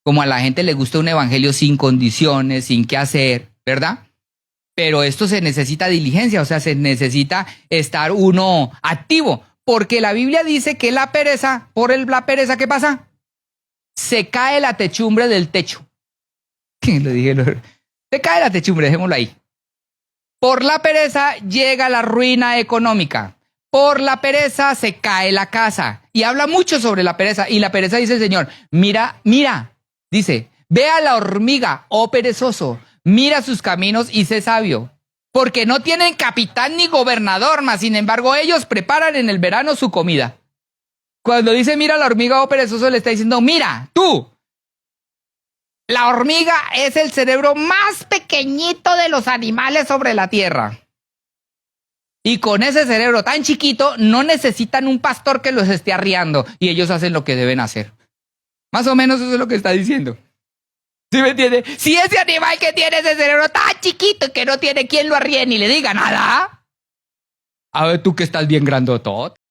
como a la gente le gusta un evangelio sin condiciones, sin qué hacer, ¿verdad? Pero esto se necesita diligencia, o sea, se necesita estar uno activo. Porque la Biblia dice que la pereza, la pereza, ¿qué pasa? Se cae la techumbre del techo. ¿Qué lo dije? Se cae la techumbre, dejémoslo ahí. Por la pereza llega la ruina económica. Por la pereza se cae la casa. Y habla mucho sobre la pereza. Y la pereza dice el Señor, mira, dice, ve a la hormiga, oh perezoso, mira sus caminos y sé sabio. Porque no tienen capitán ni gobernador, mas sin embargo ellos preparan en el verano su comida. Cuando dice mira a la hormiga, oh perezoso, le está diciendo, mira, tú. La hormiga es el cerebro más pequeñito de los animales sobre la tierra. Y con ese cerebro tan chiquito, no necesitan un pastor que los esté arriando. Y ellos hacen lo que deben hacer. Más o menos eso es lo que está diciendo. ¿Sí me entiende? Si ese animal que tiene ese cerebro tan chiquito y que no tiene quien lo arríe ni le diga nada. A ver, tú que estás bien grandotote.